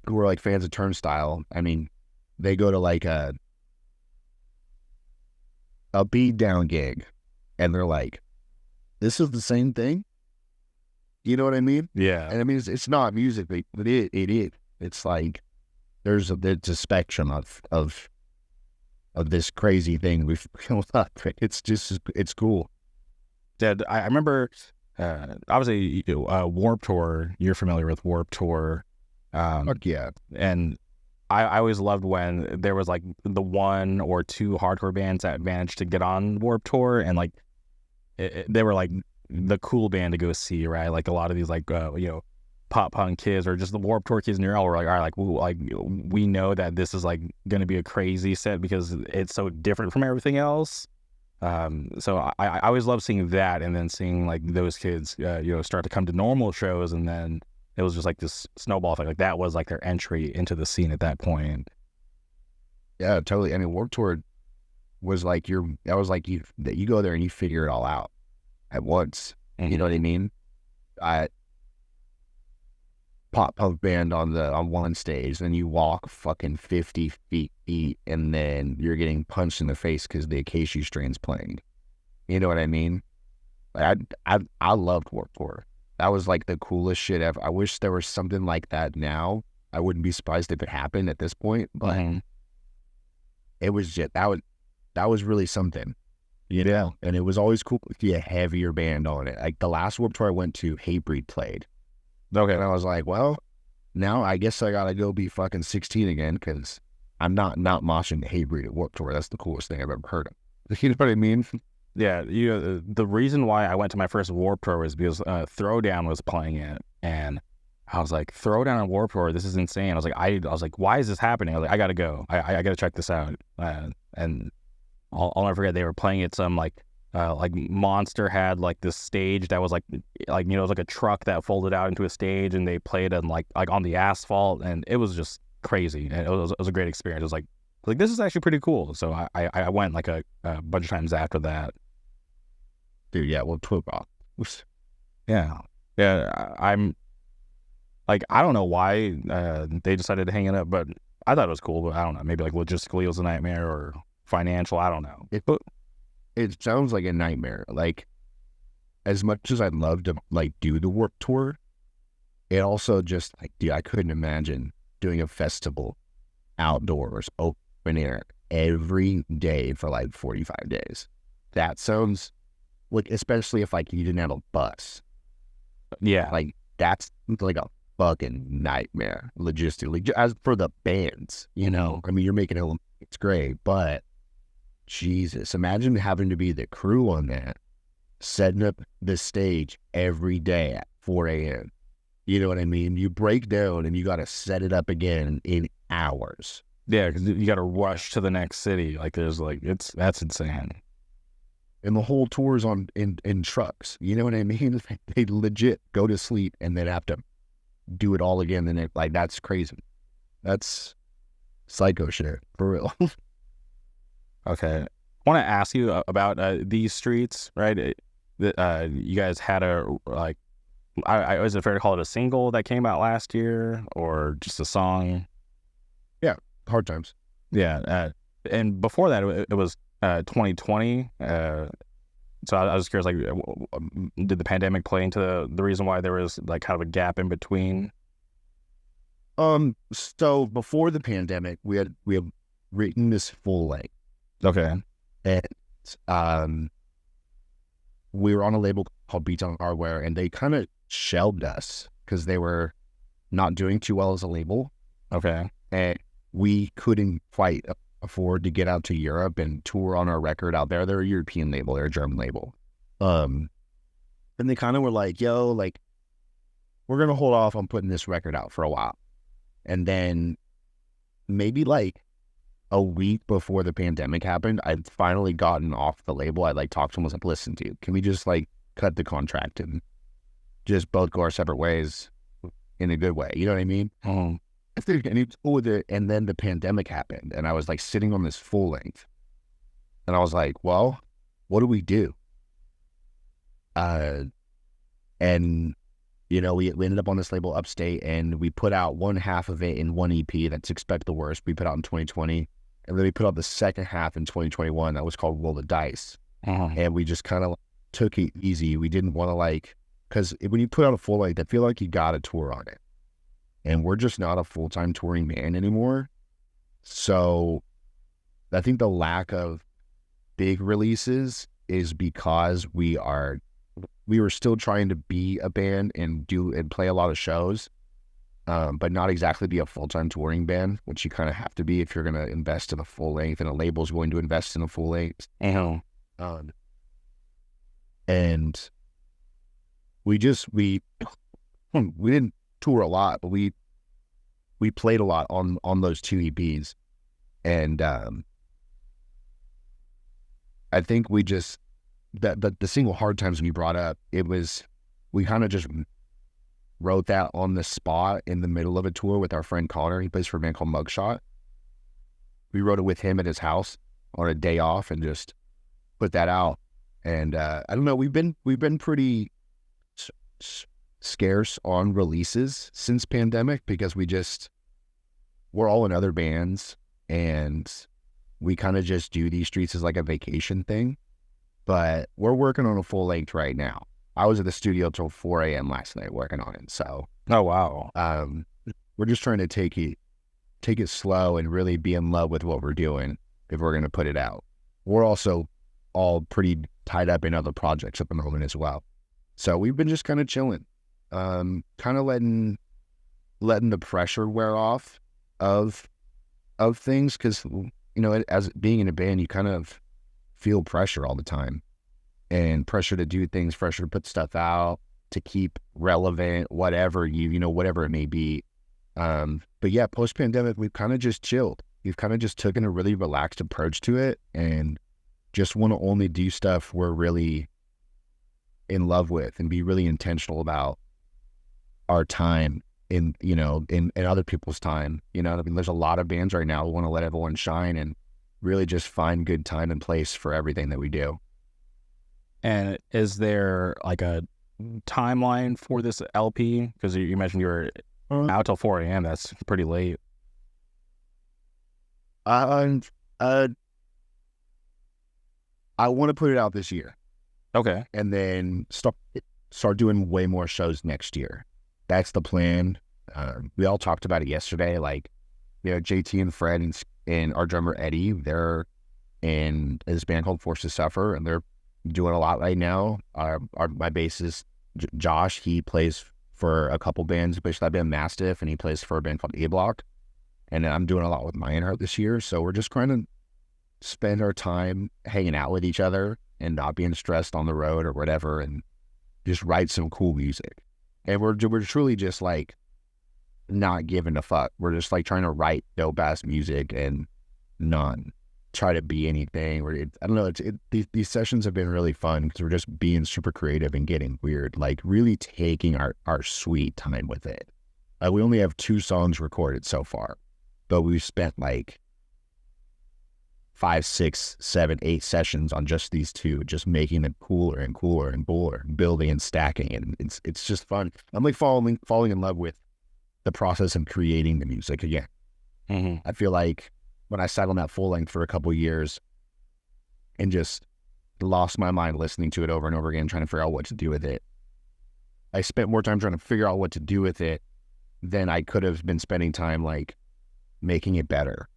who are like fans of Turnstile. I mean, they go to like a beat down gig, and they're like, "This is the same thing." You know what I mean? Yeah. And I mean, it's not music, but it is. It's like there's a spectrum of this crazy thing we've built up. It's just it's cool. Dad, I remember, obviously, Warped Tour. You're familiar with Warped Tour, Fuck yeah. and I always loved when there was like the one or two hardcore bands that managed to get on Warped Tour, and like they were like the cool band to go see, right? Like a lot of these like pop punk kids or just the Warped Tour kids in your were like, all right, like we know that this is like going to be a crazy set because it's so different from everything else. So I always love seeing that, and then seeing like those kids, start to come to normal shows, and then it was just like this snowball effect. Like that was like their entry into the scene at that point. Yeah, totally. I mean, Warped Tour was like that was like you go there and you figure it all out at once. Mm-hmm. You know what I mean? Pop punk band on one stage, then you walk fucking 50 feet, and then you're getting punched in the face because the Acacia Strain's playing. You know what I mean? Like, I loved Warped Tour. That was like the coolest shit ever. I wish there was something like that now. I wouldn't be surprised if it happened at this point, but it was just that was really something. You know, and it was always cool to see a heavier band on it. Like the last Warped Tour I went to, Hatebreed played. Okay. And I was like, well, now I guess I gotta go be fucking 16 again because I'm not moshing Hatebreed at Warped Tour. That's the coolest thing I've ever heard of. You know what I mean? Yeah, the reason why I went to my first Warped Tour was because Throwdown was playing it, and I was like, Throwdown and Warped Tour, this is insane. I was like, why is this happening? I was like, I gotta go. I gotta check this out. And I'll never forget, they were playing at some like Monster had like this stage that was like it was like a truck that folded out into a stage, and they played on like on the asphalt, and it was just crazy, and it was a great experience. It was like this is actually pretty cool. So I went like a bunch of times after that. Dude, yeah, well, Twilbot. Yeah. I'm like, I don't know why they decided to hang it up, but I thought it was cool. But I don't know, maybe like logistically it was a nightmare or financial. I don't know. It sounds like a nightmare. Like, as much as I'd love to like do the Warped Tour, it also just like, dude, I couldn't imagine doing a festival outdoors, open air, every day for like 45 days. That sounds like, especially if like you didn't have a bus. Yeah. Like that's like a fucking nightmare logistically. As for the bands, you know, I mean, you're making it's great, but Jesus, imagine having to be the crew on that, setting up the stage every day at 4 a.m. You know what I mean? You break down and you got to set it up again in hours. Yeah, because you got to rush to the next city. Like there's like that's insane. And the whole tour's in trucks. You know what I mean? They legit go to sleep and then have to do it all again. And like that's crazy. That's psycho shit for real. Okay, I want to ask you about These Streets, right? You guys had a like, is it fair to call it a single that came out last year, or just a song? Yeah, Hard Times. Yeah, and before that, it was 2020. So I was curious, like, did the pandemic play into the reason why there was like kind of a gap in between? So before the pandemic, we had written this full length. Okay. And we were on a label called Beats on Hardware, and they kind of shelved us because they were not doing too well as a label. Okay. And we couldn't quite afford to get out to Europe and tour on our record out there. They're a European label, they're a German label. And they kind of were like, yo, like, we're going to hold off on putting this record out for a while. And then maybe like a week before the pandemic happened, I'd finally gotten off the label. I like talked to them, was like, listen, dude, can we just like cut the contract and just both go our separate ways in a good way? You know what I mean? And he was cool with it. And then the pandemic happened, and I was like sitting on this full length, and I was like, well, what do we do? And We ended up on this label Upstate, and we put out one half of it in one EP that's Expect the Worst. We put out in 2020, and then we put out the second half in 2021 that was called Roll the Dice. And we just kind of took it easy. We didn't want to because when you put out a full length, I feel like you got to tour on it. And we're just not a full-time touring band anymore. So I think the lack of big releases is because we were still trying to be a band and play a lot of shows, but not exactly be a full-time touring band, which you kind of have to be if you're going to invest in a full length, and a label's willing to invest in a full length. And we didn't tour a lot, but we played a lot on those two EPs. And I think we just, the single Hard Times we brought up, we kind of just wrote that on the spot in the middle of a tour with our friend Connor. He plays for a band called Mugshot. We wrote it with him at his house on a day off and just put that out. And I don't know, we've been pretty scarce on releases since pandemic because we're all in other bands, and we kind of just do these streets as like a vacation thing. But we're working on a full length right now. I was at the studio till 4 a.m. last night working on it. So, oh wow, we're just trying to take it slow and really be in love with what we're doing if we're going to put it out. We're also all pretty tied up in other projects at the moment as well. So we've been just kind of chilling, kind of letting the pressure wear off of things, because as being in a band, you kind of feel pressure all the time, and pressure to do things, pressure to put stuff out, to keep relevant, whatever whatever it may be. But yeah, post-pandemic, we've kind of just chilled. We've kind of just taken a really relaxed approach to it, and just want to only do stuff we're really in love with, and be really intentional about our time in other people's time. There's a lot of bands right now who want to let everyone shine and really just find good time and place for everything that we do. And is there like a timeline for this LP? Because you mentioned you were out till 4 a.m. That's pretty late. I want to put it out this year. Okay. And then start doing way more shows next year. That's the plan. We all talked about it yesterday. JT and Fred and our drummer Eddie, they're in this band called Forced to Suffer, and they're doing a lot right now. My bassist Josh, he plays for a couple bands. He plays for that band Mastiff, and he plays for a band called A Block. And I'm doing a lot with Lionheart this year, so we're just trying to spend our time hanging out with each other and not being stressed on the road or whatever, and just write some cool music. And we're truly just not giving a fuck. We're just trying to write dope ass music and not try to be anything. I don't know. These sessions have been really fun because we're just being super creative and getting weird, really taking our sweet time with it. We only have 2 songs recorded so far, but we've spent 5, 6, 7, 8 sessions on just these 2, just making it cooler and cooler and cooler, building and stacking, and it's just fun. I'm falling in love with the process of creating the music again. I feel like when I sat on that full length for a couple years and just lost my mind listening to it over and over again, trying to figure out what to do with it, I spent more time trying to figure out what to do with it than I could have been spending time making it better.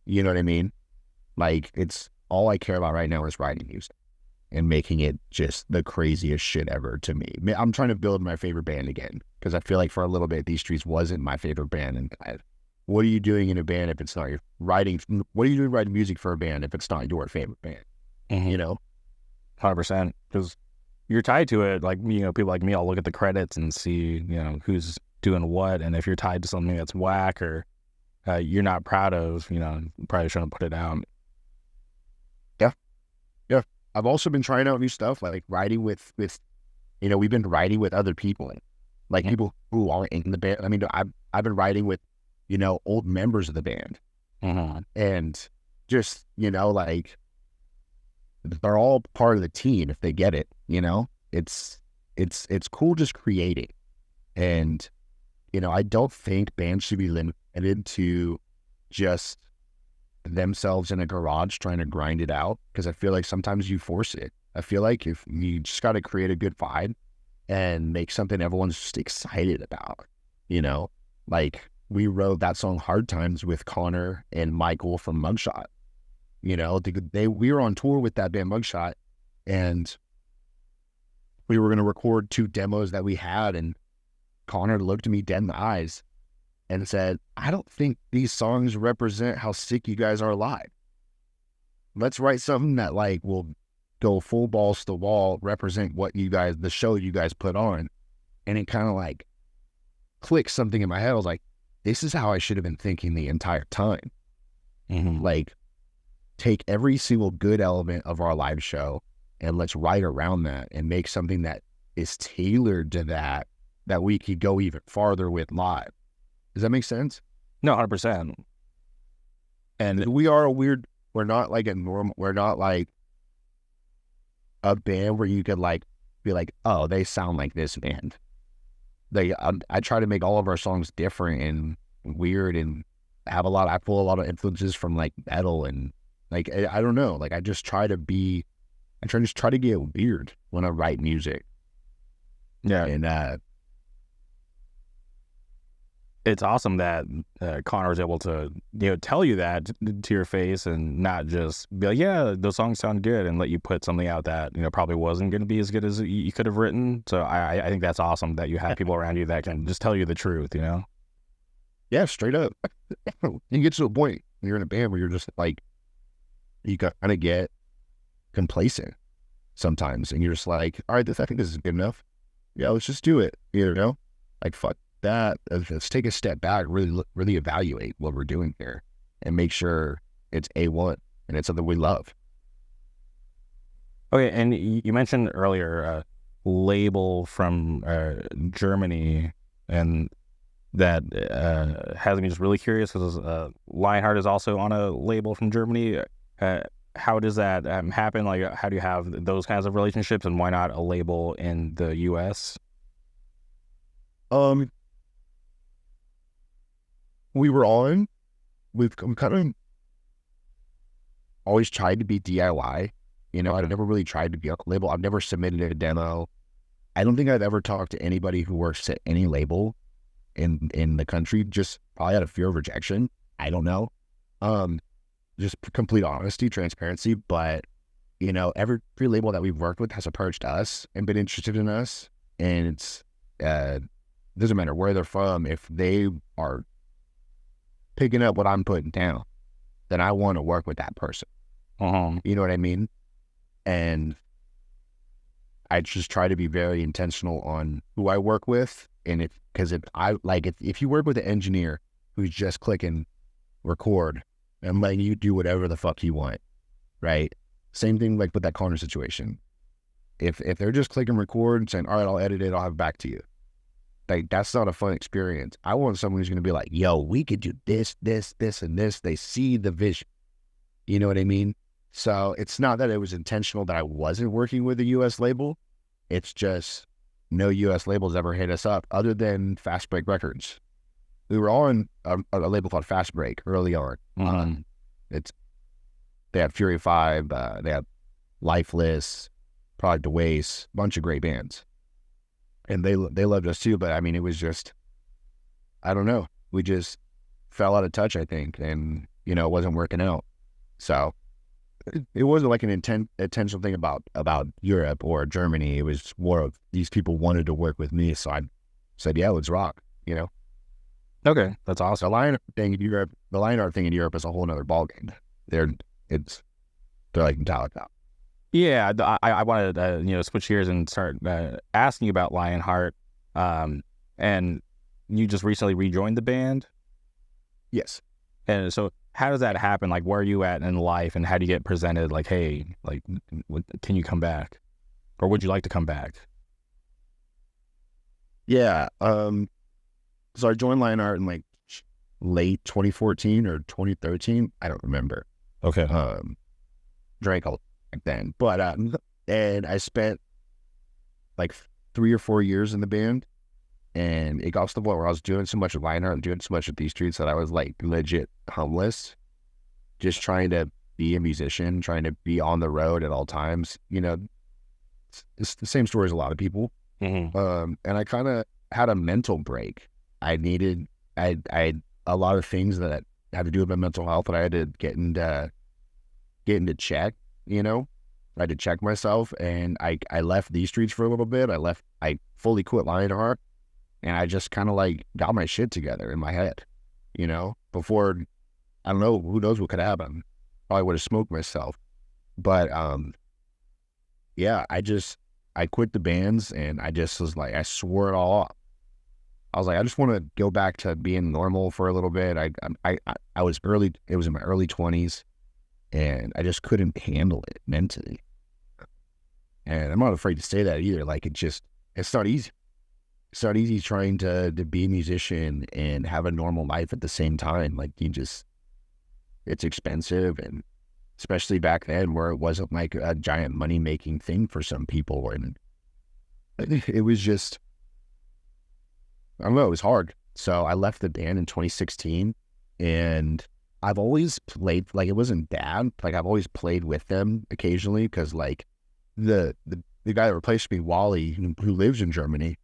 You know what I mean? It's all I care about right now is writing music and making it just the craziest shit ever to me. I'm trying to build my favorite band again, because I feel like for a little bit, These Streets wasn't my favorite band. And what are you doing in a band if it's not your writing? What are you doing writing music for a band if it's not your favorite band? 100%. Because you're tied to it. People like me, I'll look at the credits and see, who's doing what. And if you're tied to something that's whack or you're not proud of, probably shouldn't put it out. Yeah. I've also been trying out new stuff, writing with we've been writing with other people, people who aren't in the band. I mean, I've been writing with, old members of the band, and just, they're all part of the team if they get it, it's it's cool just creating. And, I don't think bands should be limited to just themselves in a garage trying to grind it out, because I feel like sometimes you force it. I feel like if you just got to create a good vibe and make something everyone's just excited about, like we wrote that song Hard Times with Connor and Michael from Mugshot. We were on tour with that band Mugshot, and we were going to record 2 demos that we had, and Connor looked me dead in the eyes and said, I don't think these songs represent how sick you guys are live. Let's write something that like will go full balls to the wall, represent what you guys, the show you guys put on. And it kind of like clicked something in my head. I was like, this is how I should have been thinking the entire time. Mm-hmm. Like, take every single good element of our live show and let's write around that and make something that is tailored to that we could go even farther with live. Does that make sense? No, 100%. And we're not like we're not like a band where you could like be like, oh, they sound like this band. I try to make all of our songs different and weird, and I pull a lot of influences from like metal, and like, I don't know, like I just try to get weird when I write music. yeah, And it's awesome that Connor was able to tell you that to your face, and not just be like, yeah, those songs sound good, and let you put something out that probably wasn't going to be as good as you could have written. So I think that's awesome that you have people around you that can just tell you the truth. Yeah, straight up. You get to a point when you're in a band where you're just like, you kind of get complacent sometimes, and you're just like, all right, I think this is good enough. Yeah, let's just do it. Like, fuck that. Let's take a step back, really evaluate what we're doing here, and make sure it's A1 and it's something we love. Okay, and you mentioned earlier label from Germany, and that has me just really curious because Lionheart is also on a label from Germany. How does that happen? Like, how do you have those kinds of relationships, and why not a label in the U.S.? We've kind of always tried to be DIY. I've never really tried to be a label. I've never submitted a demo. I don't think I've ever talked to anybody who works at any label in the country, just probably out of fear of rejection. I don't know. Just complete honesty, transparency. But, every label that we've worked with has approached us and been interested in us. And it's, doesn't matter where they're from. If they are picking up what I'm putting down, then I want to work with that person. You know what I mean? And I just try to be very intentional on who I work with. And if you work with an engineer who's just clicking record and letting you do whatever the fuck you want, right? Same thing like with that Connor situation. If they're just clicking record and saying, all right, I'll edit it, I'll have it back to you. Like, that's not a fun experience. I want someone who's going to be like, yo, we could do this, this, this, and this. They see the vision. You know what I mean? So it's not that it was intentional that I wasn't working with a U.S. label. It's just no U.S. labels ever hit us up other than Fast Break Records. We were on a label called Fast Break early on. They had Fury 5, they had Lifeless, Product of Waste, bunch of great bands. And they loved us too, but I mean, it was just, I don't know. We just fell out of touch, I think, and, it wasn't working out. So it wasn't like an intentional thing about Europe or Germany. It was more of these people wanted to work with me. So I said, yeah, let's rock, Okay, that's awesome. The Lionheart thing in Europe is a whole nother ballgame. They're like Metallica. Yeah, I wanted to switch gears and start asking you about Lionheart. And you just recently rejoined the band. Yes. And so how does that happen? Like, where are you at in life, and how do you get presented? Like, hey, like, can you come back, or would you like to come back? Yeah. So I joined Lionheart in like late 2014 or 2013. I don't remember. Okay. Drank a lot back then, but and I spent like 3 or 4 years in the band, and it got to the point where I was doing so much of Lionheart and doing so much of these streets that I was like legit homeless, just trying to be a musician, trying to be on the road at all times. It's the same story as a lot of people. And I kind of had a mental break. I had a lot of things that had to do with my mental health that I had to get into check. I had to check myself, and I left these streets for a little bit. I fully quit Lionheart, and I just kind of like got my shit together in my head, before, I don't know, who knows what could happen. Probably would have smoked myself. But yeah, I quit the bands, and I just was like, I swore it all off. I was like, I just want to go back to being normal for a little bit. I was early, it was in my early 20s, and I just couldn't handle it mentally. And I'm not afraid to say that either. Like, it's not easy. It's not easy trying to be a musician and have a normal life at the same time. Like, it's expensive, and especially back then where it wasn't like a giant money-making thing for some people. And it was just, I don't know, it was hard. So I left the band in 2016, and I've always played, like, it wasn't bad. Like, I've always played with them occasionally, because like the guy that replaced me, Wally, who lives in Germany,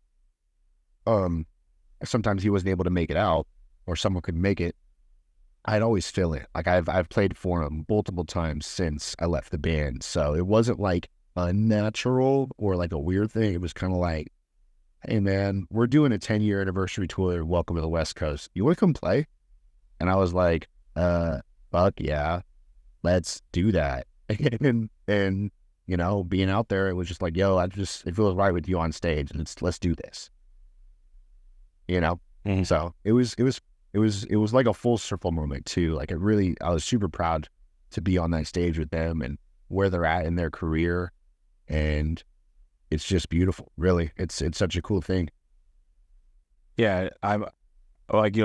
sometimes he wasn't able to make it out, or someone could make it. I'd always fill in. Like, I've played for him multiple times since I left the band. So it wasn't like unnatural or like a weird thing. It was kind of like, hey man, we're doing a 10-year anniversary tour. Welcome to the West Coast. You want to come play? And I was like, fuck yeah, let's do that. and being out there, it was just like, yo, it feels right with you on stage, and let's do this. So it was like a full circle moment too. Like, I was super proud to be on that stage with them and where they're at in their career. And it's just beautiful, really. It's such a cool thing. Yeah, I'm like,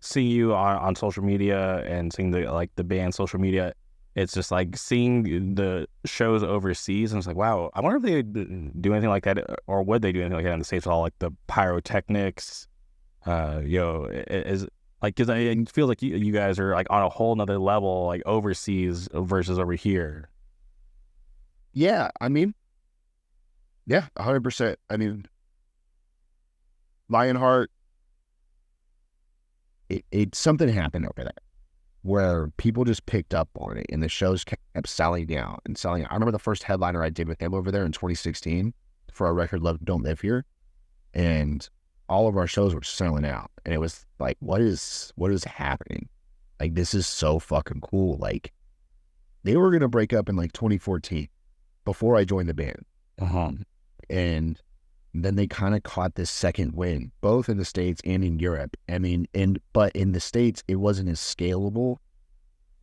seeing you on social media and seeing the band social media. It's just like seeing the shows overseas, and it's like, wow, I wonder if they do anything like that, or would they do anything like that in the States with all like the pyrotechnics? Is like, because I feel like you guys are like on a whole nother level, like overseas versus over here. Yeah, I mean, yeah, 100%. I mean, Lionheart, something happened over there where people just picked up on it, and the shows kept selling out and selling out. I remember the first headliner I did with them over there in 2016 for our record Love Don't Live Here, and all of our shows were selling out, and it was like, what is happening? Like, this is so fucking cool. Like, they were gonna break up in like 2014 before I joined the band. And then they kind of caught this second win, both in the States and in Europe. I mean, but in the States, it wasn't as scalable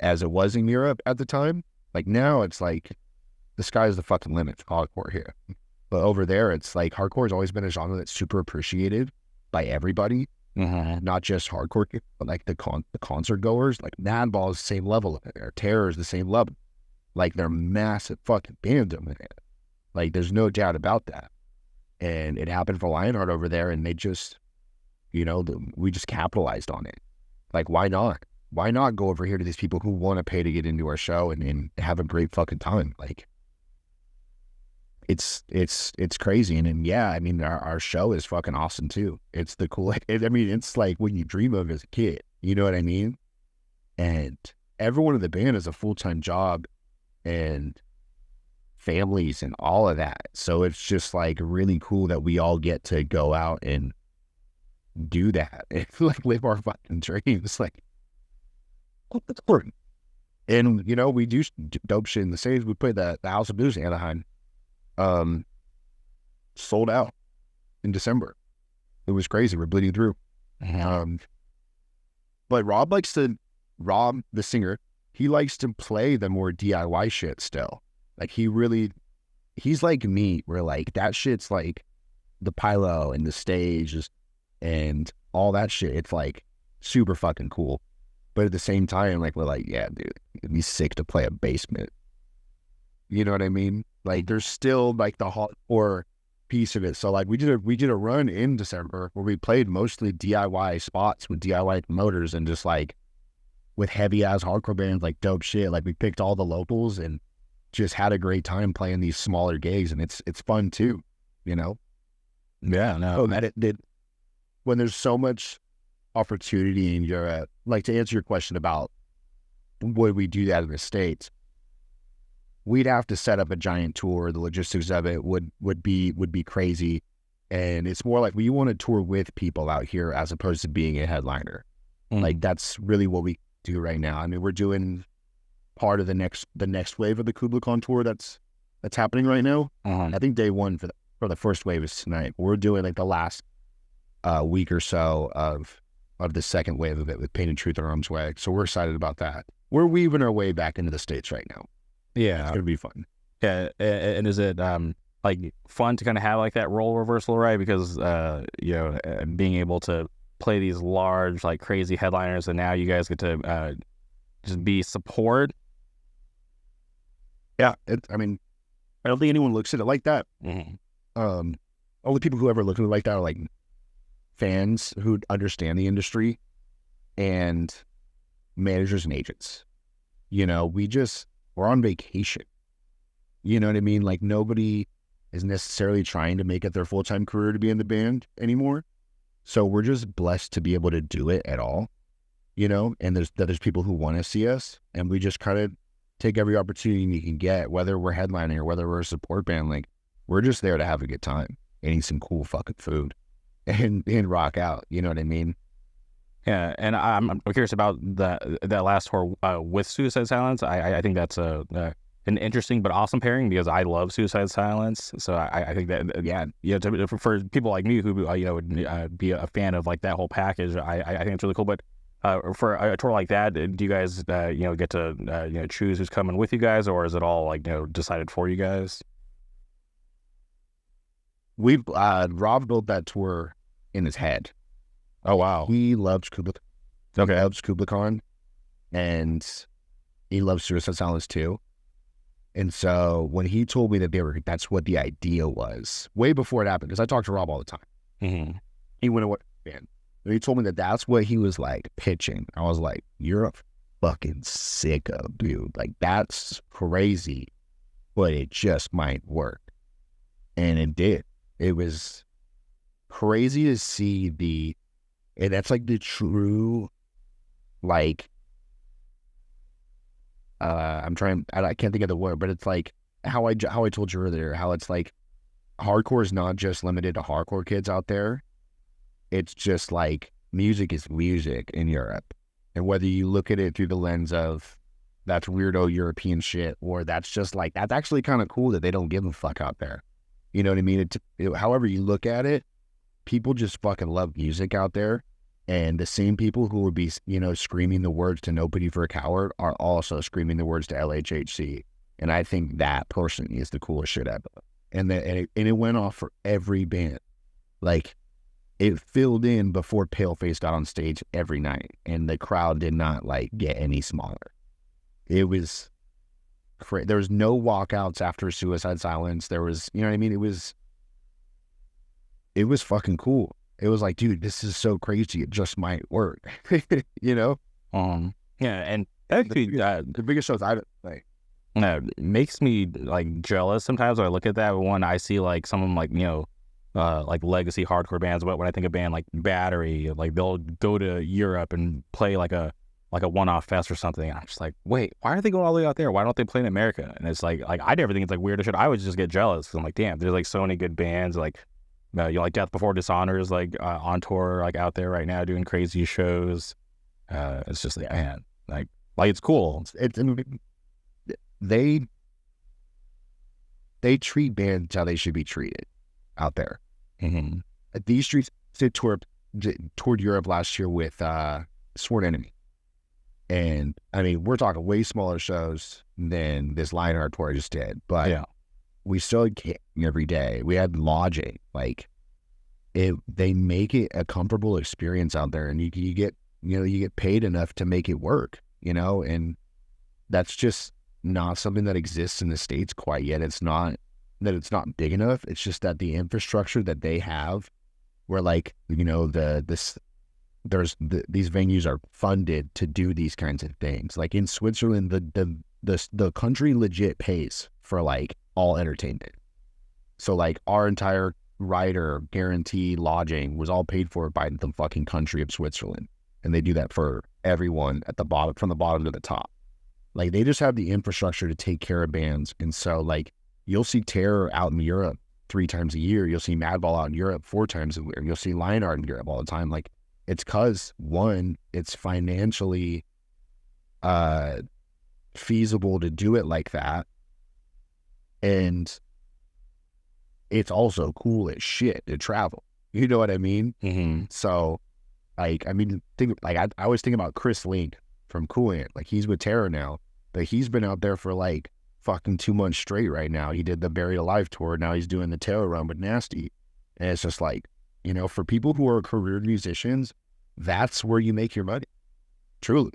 as it was in Europe at the time. Like, now it's like the sky's the fucking limit for hardcore here. But over there, it's like hardcore has always been a genre that's super appreciated by everybody, not just hardcore, but like the concert goers. Like, Madball is the same level of it. Terror is the same level. Like, they're massive fucking bands over there. Like, there's no doubt about that. And it happened for Lionheart over there, and they just, we just capitalized on it. Like, why not? Why not go over here to these people who want to pay to get into our show and have a great fucking time? Like, it's crazy. And yeah, I mean, our show is fucking awesome too. It's the cool, it's like when you dream of as a kid, you know what I mean? And everyone in the band has a full-time job and families and all of that. So it's just like really cool that we all get to go out and do that and like live our fucking dreams. Like, that's important. And we do dope shit in the States. We played the House of Blues in Anaheim. Sold out in December. It was crazy. We're bleeding through. But Rob, the singer, he likes to play the more DIY shit still. Like, he's like me, where like that shit's like the pyro and the stage and all that shit. It's like super fucking cool. But at the same time, like, we're like, yeah, dude, it'd be sick to play a basement. You know what I mean? Like, there's still like the hardcore piece of it. So like we did a run in December where we played mostly DIY spots with DIY motors and just like with heavy ass hardcore bands, like dope shit. Like we picked all the locals and just had a great time playing these smaller gigs, and it's fun too, you know. Yeah, no. Oh, that it did when there's so much opportunity in Europe. Like to answer your question about would we do that in the States, we'd have to set up a giant tour. The logistics of it would be crazy. And it's more like we want to tour with people out here as opposed to being a headliner. Like that's really what we do right now. I mean, we're doing part of the next wave of the Kubla Khan tour that's happening right now. I think day one for the first wave is tonight. We're doing like the last week or so of the second wave of it with Pain and Truth and Arms Way. So we're excited about that. We're weaving our way back into the States right now. Yeah, it's gonna be fun. Yeah, and is it like fun to kind of have like that role reversal, right? Because being able to play these large, like crazy headliners, and now you guys get to just be support. Yeah, I mean, I don't think anyone looks at it like that. Only people who ever look at it like that are like fans who understand the industry and managers and agents. You know, we're on vacation. You know what I mean? Like nobody is necessarily trying to make it their full-time career to be in the band anymore. So we're just blessed to be able to do it at all, you know, and there's people who want to see us, and we just kind of take every opportunity we can get, whether we're headlining or whether we're a support band. Like we're just there to have a good time and eat some cool fucking food and rock out. You know what I mean? Yeah, and I'm curious about that last tour with Suicide Silence. I think that's an interesting but awesome pairing because I love Suicide Silence. So I think that for people like me who would be a fan of like that whole package, I think it's really cool. But for a tour like that, do you guys get to choose who's coming with you guys, or is it all like decided for you guys? Rob built that tour in his head. Oh wow, he loves Kubla. Okay, he loves Kubla Khan, and he loves Suicide Silence too. And so when he told me that that's what the idea was, way before it happened, because I talk to Rob all the time. He went away, man. And he told me that that's what he was like pitching. I was like, "You're a fucking sicko, dude. Like that's crazy, but it just might work." And it did. It was crazy to see and that's like the true, like, I can't think of the word, but it's like how I told you earlier, how it's like hardcore is not just limited to hardcore kids out there. It's just like music is music in Europe. And whether you look at it through the lens of that's weirdo European shit, or that's just like, that's actually kind of cool that they don't give a fuck out there. You know what I mean? However you look at it, people just fucking love music out there. And the same people who would be, screaming the words to Nobody for a Coward are also screaming the words to LHHC. And I think that person is the coolest shit ever. And it went off for every band. Like, it filled in before Paleface got on stage every night. And the crowd did not, like, get any smaller. It was crazy. There was no walkouts after Suicide Silence. There was, you know what I mean? It was fucking cool. It was like, dude, this is so crazy. It just might work, you know? Yeah, and actually, the biggest shows I like. It makes me like jealous sometimes when I look at that. When I see like some of them, like like legacy hardcore bands. But when I think of a band like Battery, like they'll go to Europe and play like a one-off fest or something. I'm just like, wait, why are they going all the way out there? Why don't they play in America? And it's like I never think it's like weird or shit. I would just get jealous. I'm like, damn, there's like so many good bands like. Like Death Before Dishonor is like on tour, like out there right now doing crazy shows. It's just like, man, like it's cool. They treat bands how they should be treated out there. These streets toured Europe last year with Sworn Enemy, and I mean we're talking way smaller shows than this Lionheart tour I just did, but yeah. We still had camping every day. We had lodging. Like they make it a comfortable experience out there, and you get paid enough to make it work, and that's just not something that exists in the States quite yet. It's not that it's not big enough. It's just that the infrastructure that they have, where like, you know, these venues are funded to do these kinds of things. Like in Switzerland, the country legit pays for like all entertainment. So like our entire rider guarantee lodging was all paid for by the fucking country of Switzerland. And they do that for everyone at the bottom, from the bottom to the top. Like they just have the infrastructure to take care of bands. And so like you'll see Terror out in Europe 3 times a year. You'll see Madball out in Europe 4 times a year. You'll see Lionheart in Europe all the time. Like it's cause one, it's financially feasible to do it like that. And it's also cool as shit to travel. You know what I mean? Mm-hmm. So, like, I mean, I always think about Chris Link from Coolant. Like, he's with Terror now, but he's been out there for like fucking 2 months straight right now. He did the Buried Alive tour. Now he's doing the Terror run with Nasty. And it's just like, you know, for people who are career musicians, that's where you make your money. Truly.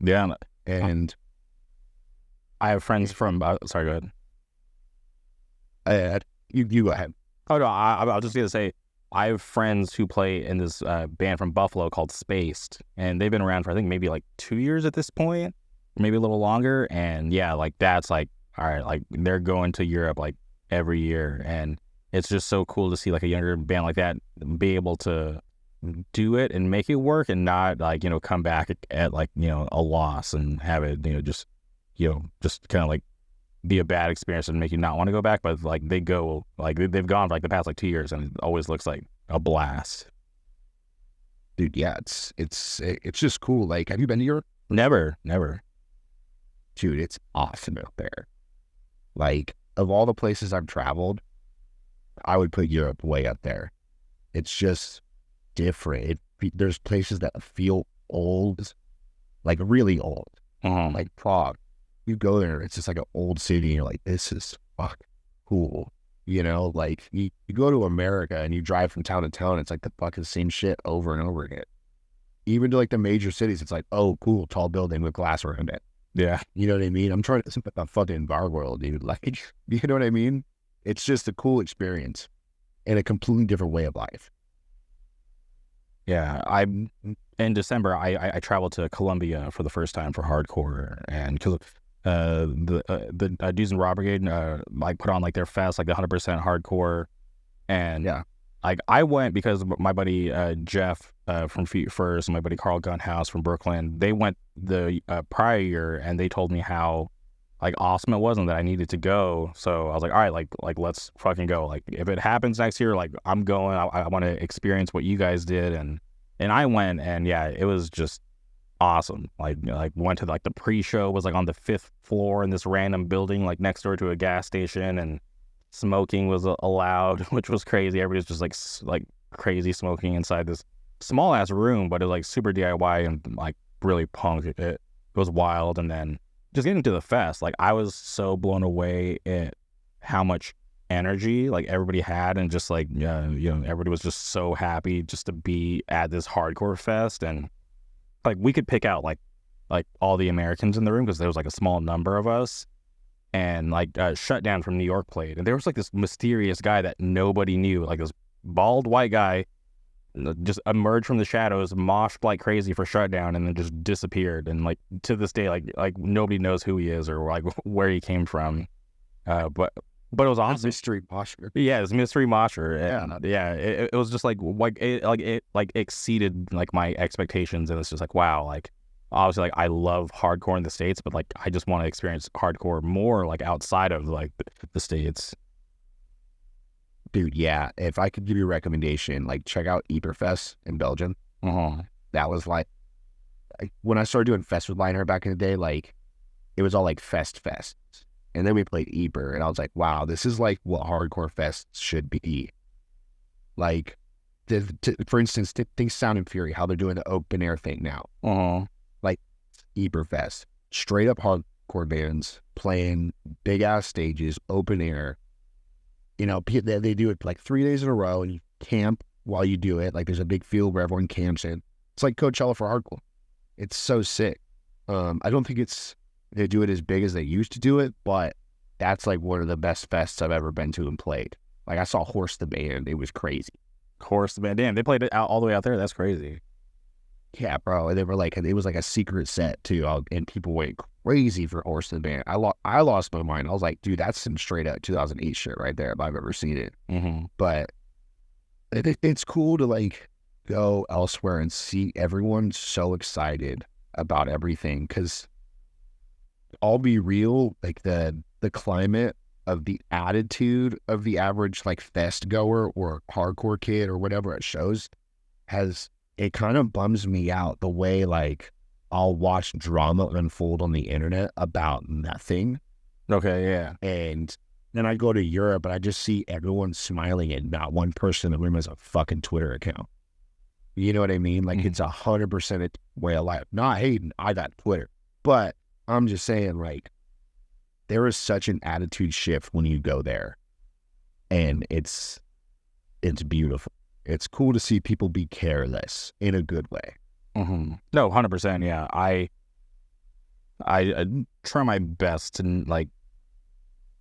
Yeah. And I have friends from, sorry, go ahead. You go ahead. Oh, no, I was just going to say, I have friends who play in this band from Buffalo called Spaced, and they've been around for, I think, maybe like 2 years at this point, maybe a little longer. And yeah, like that's like, all right, like they're going to Europe like every year. And it's just so cool to see like a younger band like that be able to do it and make it work and not like, you know, come back at like, you know, a loss and have it, you know, just kind of like be a bad experience and make you not want to go back. But like they've gone for like the past like 2 years and it always looks like a blast. Dude, yeah, it's just cool. Like, have you been to Europe? Never. Dude, it's awesome out there. Like, of all the places I've traveled, I would put Europe way up there. It's just different. There's places that feel old, like really old, like Prague. You go there, it's just like an old city, and you're like, this is fuck cool. You know, like you go to America and you drive from town to town, it's like the fucking same shit over and over again. Even to like the major cities, it's like, oh, cool, tall building with glass around it. Yeah. You know what I mean? I'm trying to think about fucking bar world, dude. Like, you know what I mean? It's just a cool experience and a completely different way of life. Yeah, in December I traveled to Colombia for the first time for hardcore, and because the Dudes and Raw Brigade like put on like their fest, like the 100% hardcore, and yeah, like I went because my buddy Jeff from Feet First and my buddy Carl Gunhouse from Brooklyn, they went the prior year, and they told me how like awesome it was and that I needed to go. So I was like, all right, like let's fucking go. Like if it happens next year, like I'm going. I want to experience what you guys did, and I went, and yeah, it was just awesome. Like, you know, like went to like the pre-show was like on the 5th floor in this random building like next door to a gas station, and smoking was allowed, which was crazy. Everybody's just like crazy smoking inside this small ass room, but it was like super DIY and like really punk. It was wild. And then just getting to the fest, like I was so blown away at how much energy like everybody had, and just like you know, everybody was just so happy just to be at this hardcore fest. And like we could pick out like all the Americans in the room because there was like a small number of us, and like Shutdown from New York played, and there was like this mysterious guy that nobody knew, like this bald white guy just emerged from the shadows, moshed like crazy for Shutdown, and then just disappeared. And like to this day, like nobody knows who he is or like where he came from. But it was awesome. Mystery mosher. Yeah, it's mystery mosher. Yeah, It was just like it exceeded like my expectations, and it's just like wow, like obviously like I love hardcore in the States, but like I just want to experience hardcore more like outside of like the States. Dude, yeah. If I could give you a recommendation, like check out Yperfest in Belgium. That was like when I started doing fest with Lionheart back in the day, like it was all like fest. And then we played Yper, and I was like, wow, this is like what hardcore fests should be. Like, for instance, think Sound and Fury, how they're doing the open air thing now. Like Yperfest, straight up hardcore bands playing big ass stages, open air. You know, they do it like 3 days in a row, and you camp while you do it. Like there's a big field where everyone camps in. It's like Coachella for hardcore. It's so sick. I don't think they do it as big as they used to do it, but that's like one of the best fests I've ever been to and played. Like I saw Horse the band. It was crazy. Course, man, damn, they played it all the way out there. That's crazy. Yeah, bro. And they were like, it was like a secret set too. And people went crazy for Horse the band. I lost my mind. I was like, dude, that's some straight up 2008 shit right there if I've ever seen it. Mm-hmm. But it's cool to like go elsewhere and see everyone so excited about everything. Because I'll be real, like the climate of the attitude of the average like fest goer or hardcore kid or whatever it shows it kind of bums me out the way like I'll watch drama unfold on the internet about nothing. Okay, yeah. And then I go to Europe and I just see everyone smiling and not one person in the room has a fucking Twitter account. You know what I mean? Like it's 100% a way of life. Not hating, I got Twitter. But I'm just saying like there is such an attitude shift when you go there. And it's beautiful. It's cool to see people be careless in a good way. Mm-hmm. No, 100%. Yeah, I try my best to like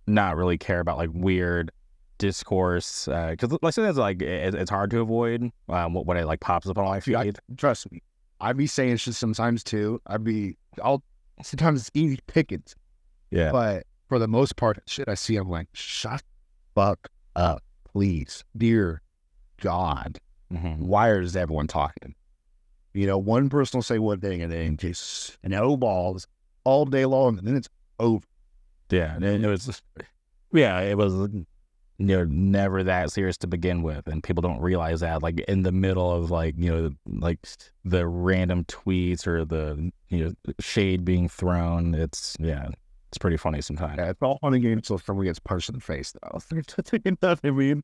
not really care about like weird discourse because like sometimes like it's hard to avoid when it like pops up on my feed. Trust me, I be saying shit sometimes too. Sometimes it's easy pickings. Yeah, but for the most part, shit I see, I'm like, shut the fuck up, please, dear God. Mm-hmm. Why is everyone talking? You know, one person will say one thing and then just no balls all day long, and then it's over. Yeah, and it was never that serious to begin with, and people don't realize that. Like in the middle of like like the random tweets or the shade being thrown, it's pretty funny sometimes. Yeah, it's all fun and games until someone gets punched in the face, though. You know what I mean?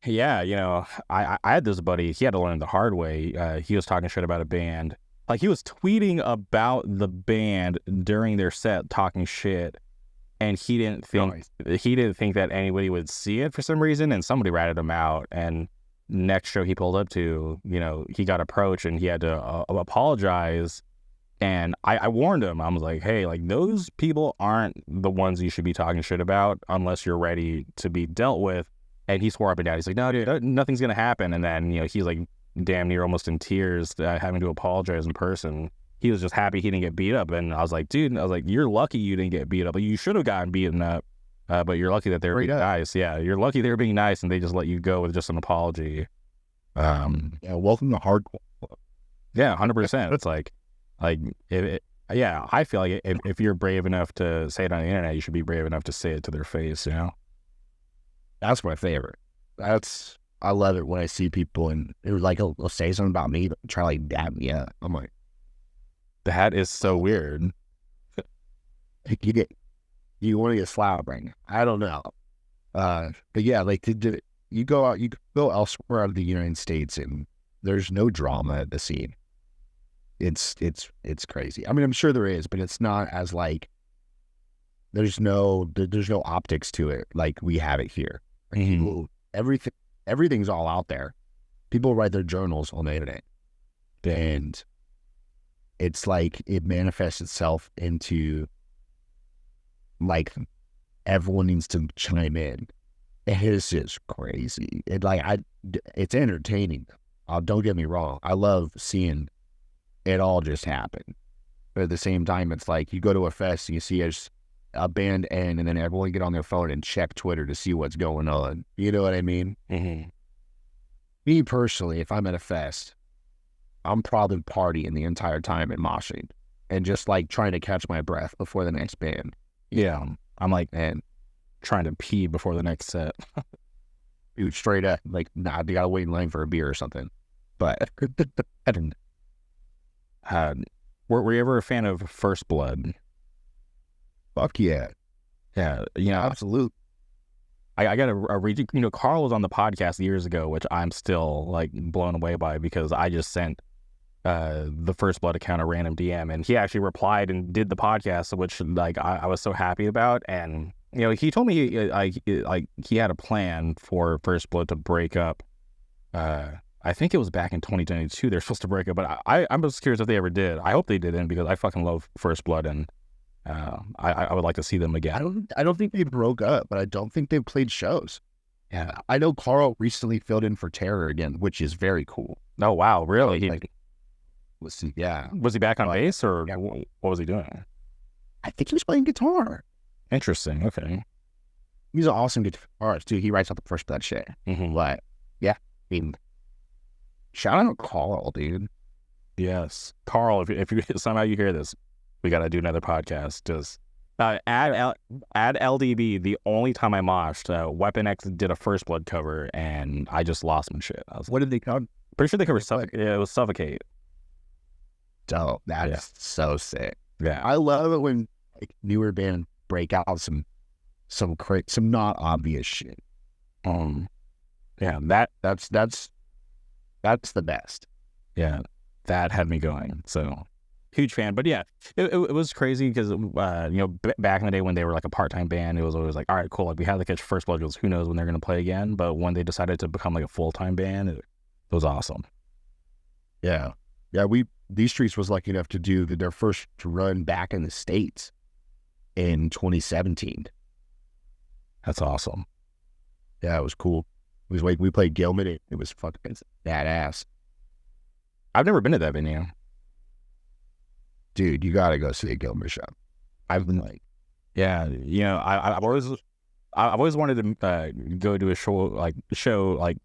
Yeah, I had this buddy, he had to learn the hard way. He was talking shit about a band. Like he was tweeting about the band during their set, talking shit, and he didn't think that anybody would see it for some reason, and somebody ratted him out. And next show he pulled up to, he got approached and he had to apologize. And I warned him. I was like, hey, like those people aren't the ones you should be talking shit about unless you're ready to be dealt with. And he swore up and down. He's like, no, dude, nothing's going to happen. And then, he's like damn near almost in tears having to apologize in person. He was just happy he didn't get beat up. And I was like, dude, you're lucky you didn't get beat up. You should have gotten beaten up, but you're lucky that they were being nice. Yeah, you're lucky they were being nice and they just let you go with just an apology. Yeah, welcome to hardcore. Yeah, 100%. It's like I feel like if you're brave enough to say it on the internet, you should be brave enough to say it to their face, That's my favorite. I love it when I see people and it was like, he'll say something about me, but try to like dab me up. I'm like, that is so weird. You want to get slapped, right? I don't know. But yeah, like you go elsewhere out of the United States and there's no drama at the scene. It's crazy. I mean, I'm sure there is, but it's not as like, there's no optics to it like we have it here. Mm-hmm. Everything's all out there. People write their journals on the internet. And it's like it manifests itself into like everyone needs to chime in. It is just crazy. It's entertaining. Don't get me wrong. I love seeing it all just happen. But at the same time, it's like you go to a fest and you see a band end and then everyone get on their phone and check Twitter to see what's going on. You know what I mean? Mm-hmm. Me personally, if I'm at a fest, I'm probably partying the entire time and moshing and just like trying to catch my breath before the next band. Yeah. I'm like, man, trying to pee before the next set. Dude, straight up, like, nah, they gotta wait in line for a beer or something. But I don't know. Were you ever a fan of First Blood? Fuck yeah. Yeah, absolutely. I got a read. Carl was on the podcast years ago, which I'm still like blown away by because I just sent the First Blood account a random DM, and he actually replied and did the podcast, which like I was so happy about. And he told me he had a plan for First Blood to break up. I think it was back in 2022 they're supposed to break up, but I'm just curious if they ever did. I hope they didn't because I fucking love First Blood, and I would like to see them again. I don't think they broke up, but I don't think they've played shows. Yeah, I know Carl recently filled in for Terror again, which is very cool. Oh wow, really? Yeah. Was he back on bass, or yeah. what was he doing? I think he was playing guitar. Interesting. Okay. He's an awesome guitarist too. He writes out the first blood shit. Mm-hmm. But yeah, I mean, shout out Carl, dude. Yes, Carl. If you somehow you hear this, we got to do another podcast. Just add LDB. The only time I moshed, Weapon X did a First Blood cover, and I just lost my shit. What did they cover? Pretty sure they covered it was Suffocate. Dope. That's so sick. Yeah, I love it when like newer bands break out some not obvious shit. Yeah, that's the best. Yeah, that had me going. So huge fan. But yeah, it was crazy because back in the day when they were like a part-time band, it was always like, all right, cool. Like we had to catch First Blood because who knows when they're gonna play again. But when they decided to become like a full-time band, it was awesome. Yeah. These Streets was lucky enough to do their first run back in the States in 2017. That's awesome. Yeah, it was cool. It was like we played Gilman. It was fucking badass. I've never been to that venue. Dude, you gotta go see a Gilman show. I've been like, yeah, I've always wanted to go to a show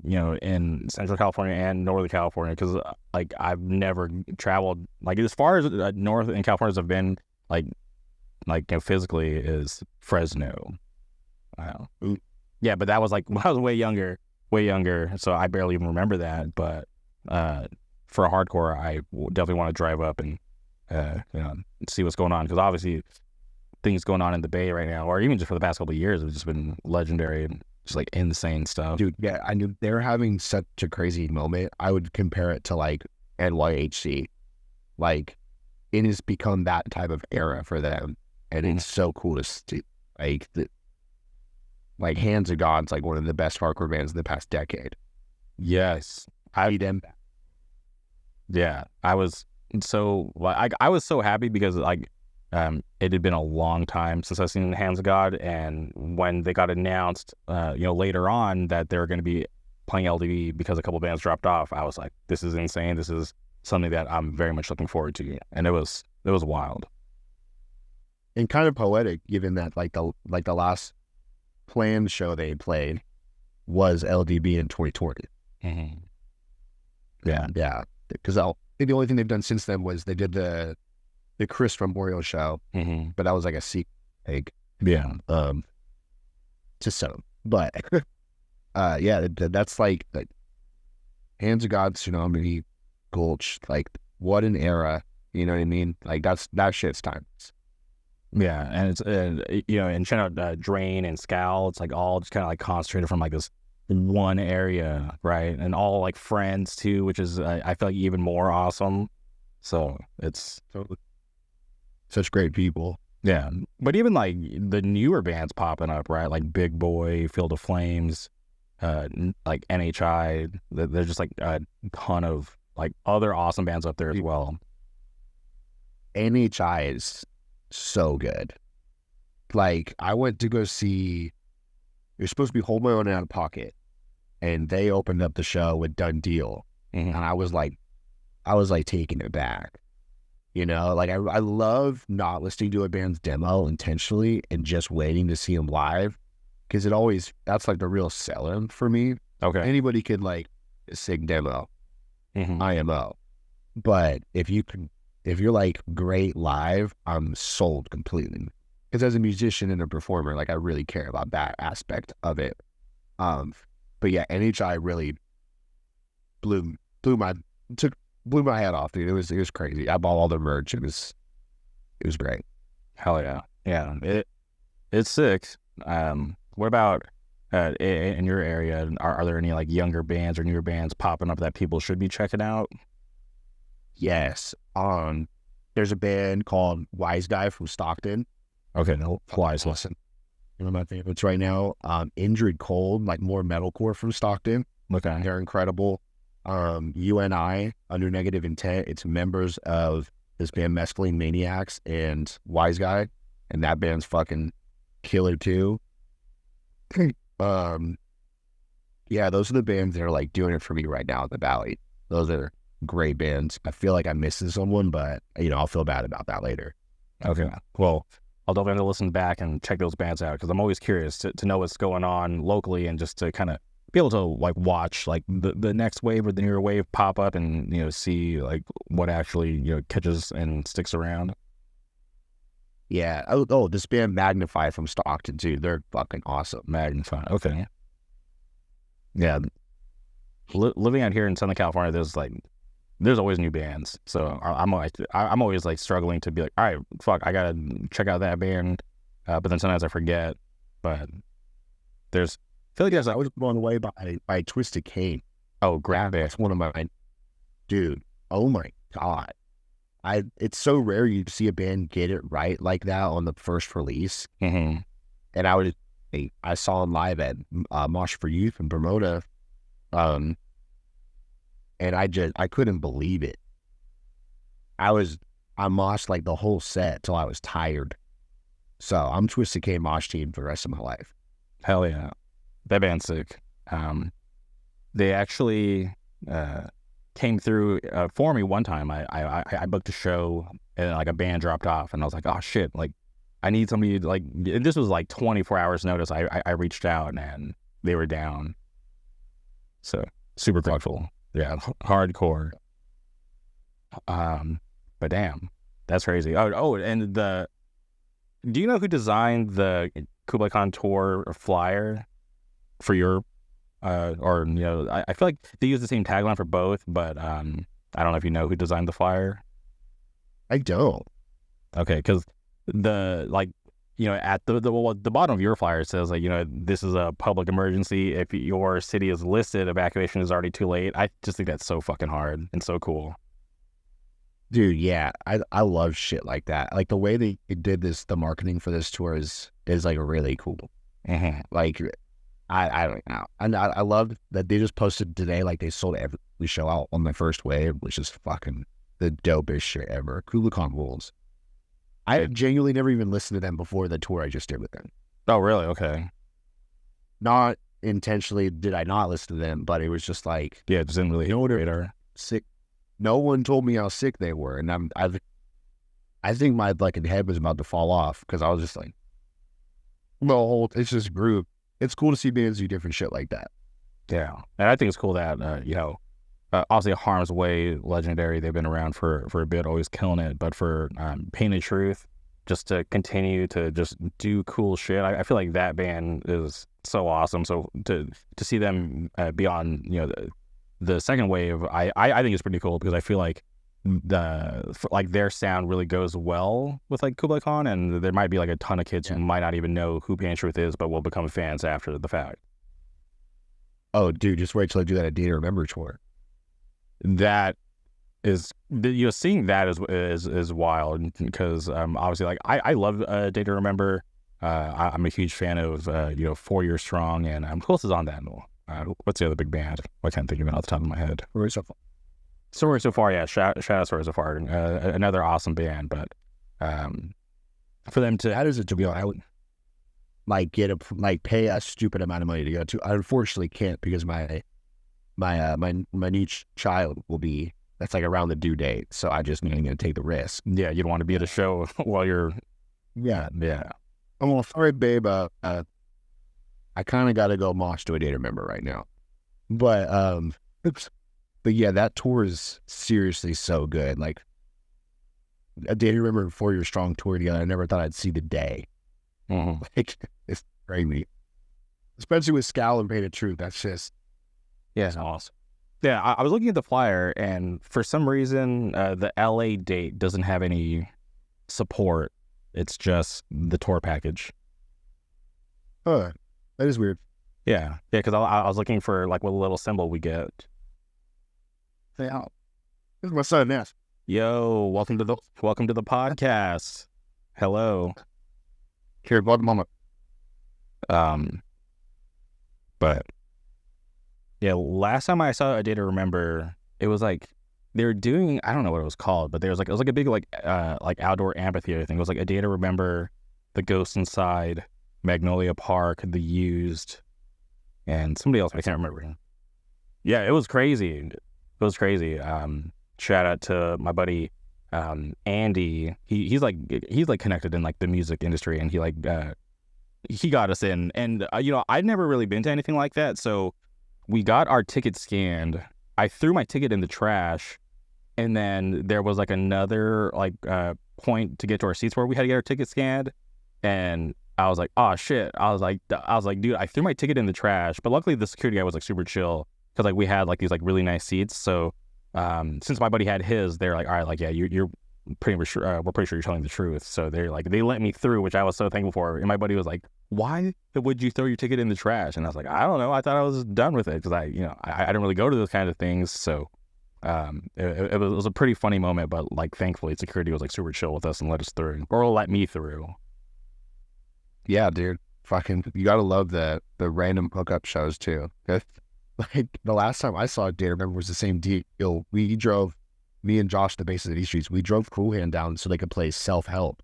in Central California and Northern California because like I've never traveled like as far as north in California as I've been physically is Fresno. Yeah, but that was like when I was way younger, so I barely even remember that. But for a hardcore, I definitely want to drive up and see what's going on because obviously things going on in the Bay right now, or even just for the past couple of years, have just been legendary and just like insane stuff. Dude, yeah, I knew they're having such a crazy moment. I would compare it to like NYHC. Like it has become that type of era for them, and it's so cool to see. Like Hands of God's like one of the best hardcore bands in the past decade. Yes, I need them. Yeah, I was so happy because like it had been a long time since I've seen Hands of God, and when they got announced, later on that they were going to be playing LDB because a couple bands dropped off, I was like, this is insane. This is something that I'm very much looking forward to, and it was wild and kind of poetic, given that like the last planned show they played was LDB in 2020. Mm-hmm. Yeah, because I think the only thing they've done since then was they did the Chris Memorial show, but that was like a sequel, like to some. But that's like Hands of God, Tsunami, Gulch, like what an era, you know what I mean? Like that shit's timeless. Yeah, and it's and check out Drain and Scowl. It's like all just kind of like concentrated from like this one area, right? And all like friends too, which is I feel like even more awesome. So it's such great people. Yeah, but even like the newer bands popping up, right? Like Big Boy, Field of Flames, like NHI. There's just like a ton of like other awesome bands up there as well. NHI is so good. Like I went to go see. It was supposed to be Hold My Own Out of Pocket, and they opened up the show with Done Deal, and I was like taken aback. Like I love not listening to a band's demo intentionally and just waiting to see them live, because that's like the real sell-in for me. Okay, anybody could like sing demo, IMO, but if you're like great live, I'm sold completely. Because as a musician and a performer, like I really care about that aspect of it. But yeah, NHI really blew my head off, dude. It was crazy. I bought all the merch. It was great. Hell yeah, yeah. It's sick. What about in your area? Are there any like younger bands or newer bands popping up that people should be checking out? Yes. There's a band called Wise Guy from Stockton. Okay, no, Wise. Listen, one of my favorites right now. Injured Cold, like more metalcore from Stockton. Okay, they're incredible. UNI, Under Negative Intent. It's members of this band Mescaline Maniacs and Wise Guy. and that band's fucking killer too. Yeah, those are the bands that are like doing it for me right now at the Valley. Those are great bands. I feel like I'm missing someone, but I'll feel bad about that later. Okay. Well, I'll definitely have to listen back and check those bands out because I'm always curious to know what's going on locally and just to kind of be able to like watch like the next wave or the newer wave pop up and see like what actually catches and sticks around. Yeah. Oh, this band Magnify from Stockton too. They're fucking awesome. Magnify. Okay. Yeah. Living out here in Southern California, there's always new bands. So I'm always like struggling to be like, all right, fuck, I gotta check out that band. But then sometimes I forget. But I feel like I was blown away by Twisted Cane. Oh, Grabowski. That's one of my dude. Oh my god. It's so rare you see a band get it right like that on the first release. Mm-hmm. And I saw him live at Mosh for Youth in Bermuda. And I couldn't believe it. I moshed like the whole set till I was tired. So I'm Twisted K mosh team for the rest of my life. Hell yeah. That band's sick. They actually came through for me one time. I booked a show and like a band dropped off and I was like, oh shit, like I need somebody like, and this was like 24 hours notice. I reached out and they were down. So super grateful. Yeah, hardcore. But damn, that's crazy. And do you know who designed the Kublai Khan tour flyer for Europe? I feel like they use the same tagline for both, but I don't know if you know who designed the flyer. I don't. Okay, because at the bottom of your flyer it says like this is a public emergency. If your city is listed, evacuation is already too late. I just think that's so fucking hard and so cool. Dude, yeah, I love shit like that. Like the way they did the marketing for this tour is like really cool. Mm-hmm. Like I don't know, and I love that they just posted today like they sold every show out on the first wave, which is fucking the dopest shit ever. Kublai Khan rules. I genuinely never even listened to them before the tour I just did with them. Oh, really? Okay. Not intentionally did I not listen to them, but it was just like, yeah, it just didn't really radar. Sick. No one told me how sick they were, and I think my like head was about to fall off because I was just like, well, it's just groove. It's cool to see bands do different shit like that. Yeah, and I think it's cool that obviously Harm's Way, legendary. They've been around for a bit, always killing it. But for Painted Truth, just to continue to just do cool shit, I feel like that band is so awesome. So to see them be on the second wave, I think it's pretty cool because I feel like their sound really goes well with like Kublai Khan, and there might be like a ton of kids who might not even know who Painted Truth is, but will become fans after the fact. Oh, dude, just wait till I do that at Day to Remember tour. That is, seeing that is wild because obviously like I love Day to Remember. I'm a huge fan of 4 Years Strong, and who else is on that? What's the other big band? I can't think of it off the top of my head. Sorry So Far, yeah, shout out Sorry So Far, another awesome band. But for them to, how does it to be on? I would like pay a stupid amount of money to go to. I unfortunately can't because my new child will be, that's like around the due date, so I just going to take the risk. Yeah, you don't want to be at a show while you're. Yeah. I'm all sorry, babe. I kind of got to go mosh to a Day to Remember right now, but yeah, that tour is seriously so good. Like a Day to Remember and 4 Year Strong tour together. I never thought I'd see the day. Mm-hmm. Like it's crazy, especially with Scal and Painted Truth. That's just. Yeah, it's awesome. Yeah, I was looking at the flyer, and for some reason, the LA date doesn't have any support. It's just the tour package. Huh. That is weird. Yeah, because I was looking for like what little symbol we get. Hey, this is my son, Ness. Yo, welcome to the podcast. Hello. Here, bud, mama. But. Yeah, last time I saw A Day to Remember, it was like they were doing, I don't know what it was called, but it was like a big like outdoor amphitheater thing. It was like A Day to Remember, The Ghost Inside, Magnolia Park, The Used, and somebody else I can't remember. Yeah, it was crazy. It was crazy. Shout out to my buddy Andy. He's like connected in like the music industry, and he got us in. And I'd never really been to anything like that, so we got our ticket scanned. I threw my ticket in the trash, and then there was like another point to get to our seats where we had to get our ticket scanned, and I was like, oh shit. I was like, dude, I threw my ticket in the trash, but luckily the security guy was like super chill because like we had like these like really nice seats. So since my buddy had his, they're like, all right, like yeah, you're pretty sure we're pretty sure you're telling the truth. So they let me through, which I was so thankful for. And my buddy was like, why would you throw your ticket in the trash? And I was like, I don't know. I thought I was done with it because I didn't really go to those kind of things. So it was a pretty funny moment, but like thankfully security was like super chill with us and let us through, or let me through. Yeah, dude. Fucking, you gotta love the random hookup shows too. Like the last time I saw Data Remember was the same deal. We drove, me and Josh, the basis of these streets, we drove Cool Hand down so they could play Self Help.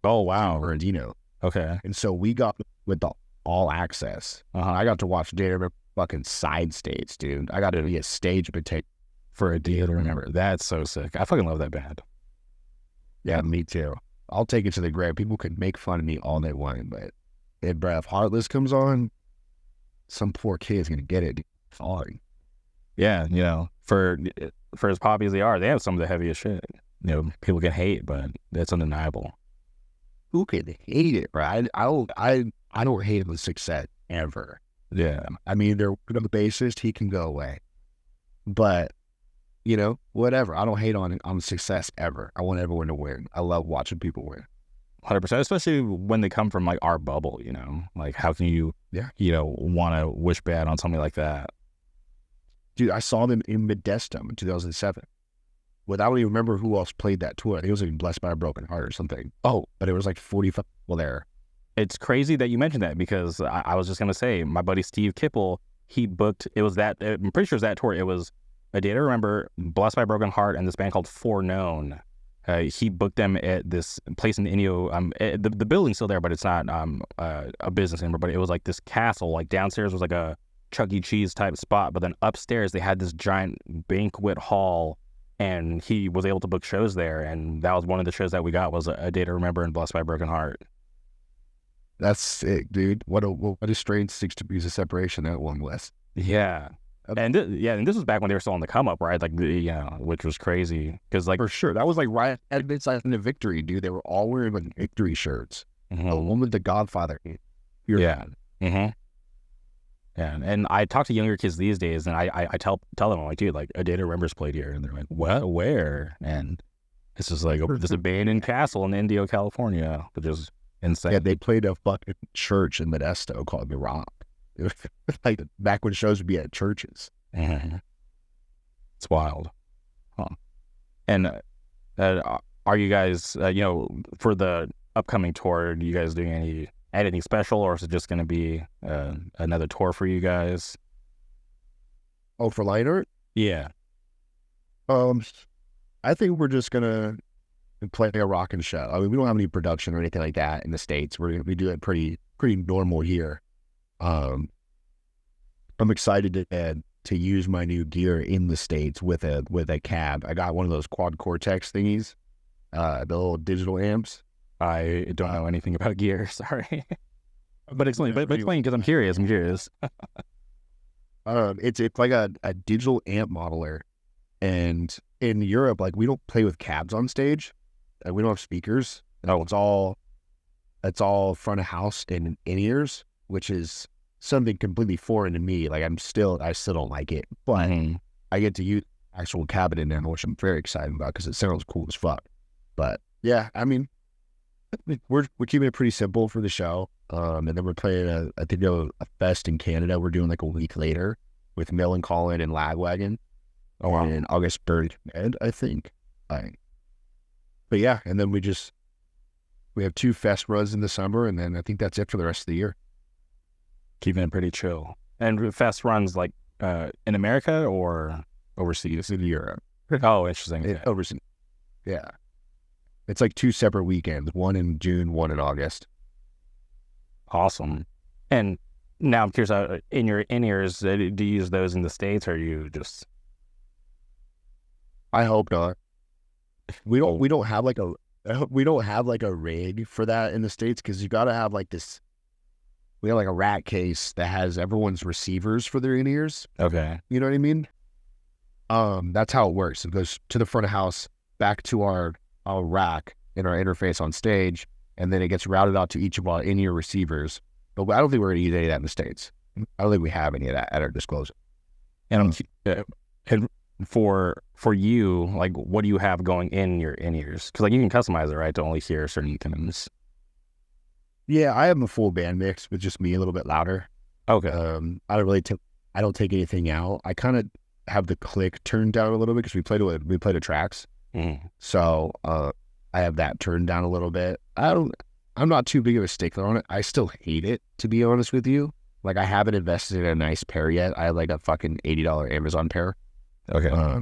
Oh wow, Bernardino. Okay. And so we got with the all access. I got to watch Data Remember fucking side stage, dude. I got to be a stage potato for a Data Remember. That's so sick. I fucking love that band. Yeah, me too. I'll take it to the grave. People could make fun of me all they want, but if Heartless comes on, some poor kid's gonna get it. Sorry. Yeah, for as poppy as they are, they have some of the heaviest shit. People can hate, but that's undeniable. Who could hate it, bro? I don't hate him with success ever. Yeah. I mean, they're the bassist, he can go away. But whatever. I don't hate on success ever. I want everyone to win. I love watching people win. 100%, especially when they come from like our bubble, like how can you, want to wish bad on something like that? Dude, I saw them in Modesto in 2007. Well, I don't even remember who else played that tour. I think it was like Blessed by a Broken Heart or something. Oh, but it was like 45 people there. It's crazy that you mentioned that because I was just going to say, my buddy Steve Kipple, he booked, I'm pretty sure it was that tour. It was A Day to Remember, Blessed by a Broken Heart, and this band called Foreknown. He booked them at this place in Indio. The building's still there, but it's not a business anymore. But it was like this castle. Like downstairs was like a Chuck E. Cheese type spot, but then upstairs they had this giant banquet hall, and he was able to book shows there. And that was one of the shows that we got was A Day to Remember and Blessed by a Broken Heart. That's sick, dude. What a strange 6 degrees of separation that one was. Yeah. And this was back when they were still on the come up, right? Like, which was crazy because, like, for sure, that was like right at midnight in the Victory, dude. They were all wearing like Victory shirts. Mm-hmm. The one with the Godfather. Yeah. Mm-hmm. Yeah, and I talk to younger kids these days, and I tell them, I'm like, dude, like A Day to Remember's played here, and they're like, what? Where? And it's just like this abandoned castle in Indio, California, which is insane. Yeah, they played a fucking church in Modesto called the Rock. Like back when shows would be at churches. Mm-hmm. It's wild. Huh. And are you guys, for the upcoming tour, are you guys doing anything special, or is it just going to be another tour for you guys? Oh, for Lionheart? Yeah. I think we're just gonna play a rockin' show. I mean, we don't have any production or anything like that in the States. We're gonna be doing pretty normal here. I'm excited to use my new gear in the States with a cab. I got one of those quad cortex thingies, the little digital amps. I don't know anything about gear, sorry. But explain because I'm curious. It's like a digital amp modeler, and in Europe, like we don't play with cabs on stage, and we don't have speakers. No, it's all front of house and in-ears, which is something completely foreign to me. Like I still don't like it, but I get to use actual cabinet in there, which I'm very excited about because it sounds cool as fuck. But yeah, I mean, we're keeping it pretty simple for the show. And then we're playing a fest in Canada. We're doing like a week later with Millencolin and Lagwagon. Oh wow. In August 3rd, I think. But yeah, and then we have 2 fest runs in the summer, and then I think that's it for the rest of the year. Keeping it pretty chill. And fest runs like in America or overseas? In Europe. Oh, interesting. Overseas. Yeah. It's like 2 separate weekends, one in June, one in August. Awesome. And now I'm curious, in your in-ears, do you use those in the States, or you just... I hope not. We don't have like a rig for that in the States, because you got to have like this. We have like a rack case that has everyone's receivers for their in-ears. Okay. You know what I mean? That's how it works. It goes to the front of house, back to our rack in our interface on stage, and then it gets routed out to each of our in-ear receivers. But I don't think we're going to use any of that in the States. I don't think we have any of that at our disclosure. And and for you, like, what do you have going in your in-ears? Because like you can customize it, right, to only hear certain things. Yeah, I have a full band mix with just me a little bit louder. Okay. I don't take anything out. I kind of have the click turned down a little bit because we play to tracks. So I have that turned down a little bit. I'm not too big of a stickler on it. I still hate it, to be honest with you. Like, I haven't invested in a nice pair yet. I have like a fucking $80 Amazon pair. Okay. I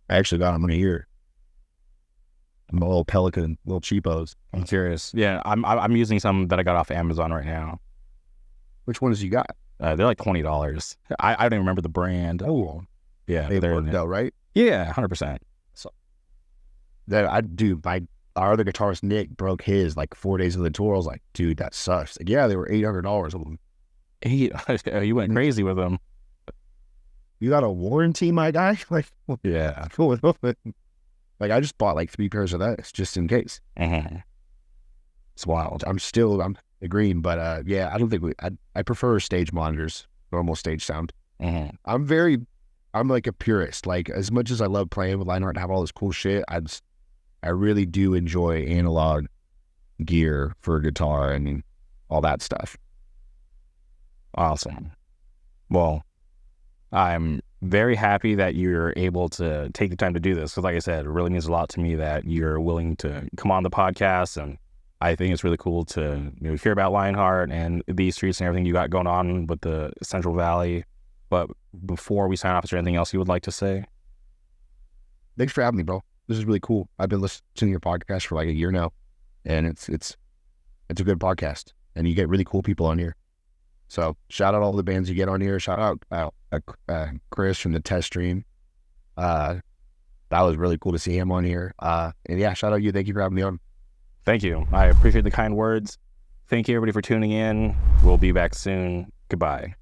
actually got them in a year. I'm a little Pelican, little cheapos. I'm curious. Yeah, I'm using some that I got off Amazon right now. Which ones you got? They're like $20. I don't even remember the brand. Oh, yeah, they worked out, right? Yeah, 100%. So that our other guitarist Nick broke his like 4 days of the tour. I was like, dude, that sucks. Like, yeah, they were $800. You went crazy with them. You got a warranty, my guy? Like, yeah. Like, I just bought like 3 pairs of those just in case. It's wild. I'm agreeing, but yeah, I don't think I prefer stage monitors, normal stage sound. I'm like a purist. Like, as much as I love playing with Lionheart and have all this cool shit, I really do enjoy analog gear for a guitar and all that stuff. Awesome. Well, I'm very happy that you're able to take the time to do this, because like I said, it really means a lot to me that you're willing to come on the podcast, and I think it's really cool to hear about Lionheart and these streets and everything you got going on with the Central Valley. But before we sign off, is there anything else you would like to say? Thanks for having me, bro. This is really cool. I've been listening to your podcast for like a year now, and it's a good podcast, and you get really cool people on here. So shout out all the bands you get on here. Shout out Chris from the test stream. That was really cool to see him on here. And yeah, shout out you. Thank you for having me on. Thank you. I appreciate the kind words. Thank you, everybody, for tuning in. We'll be back soon. Goodbye.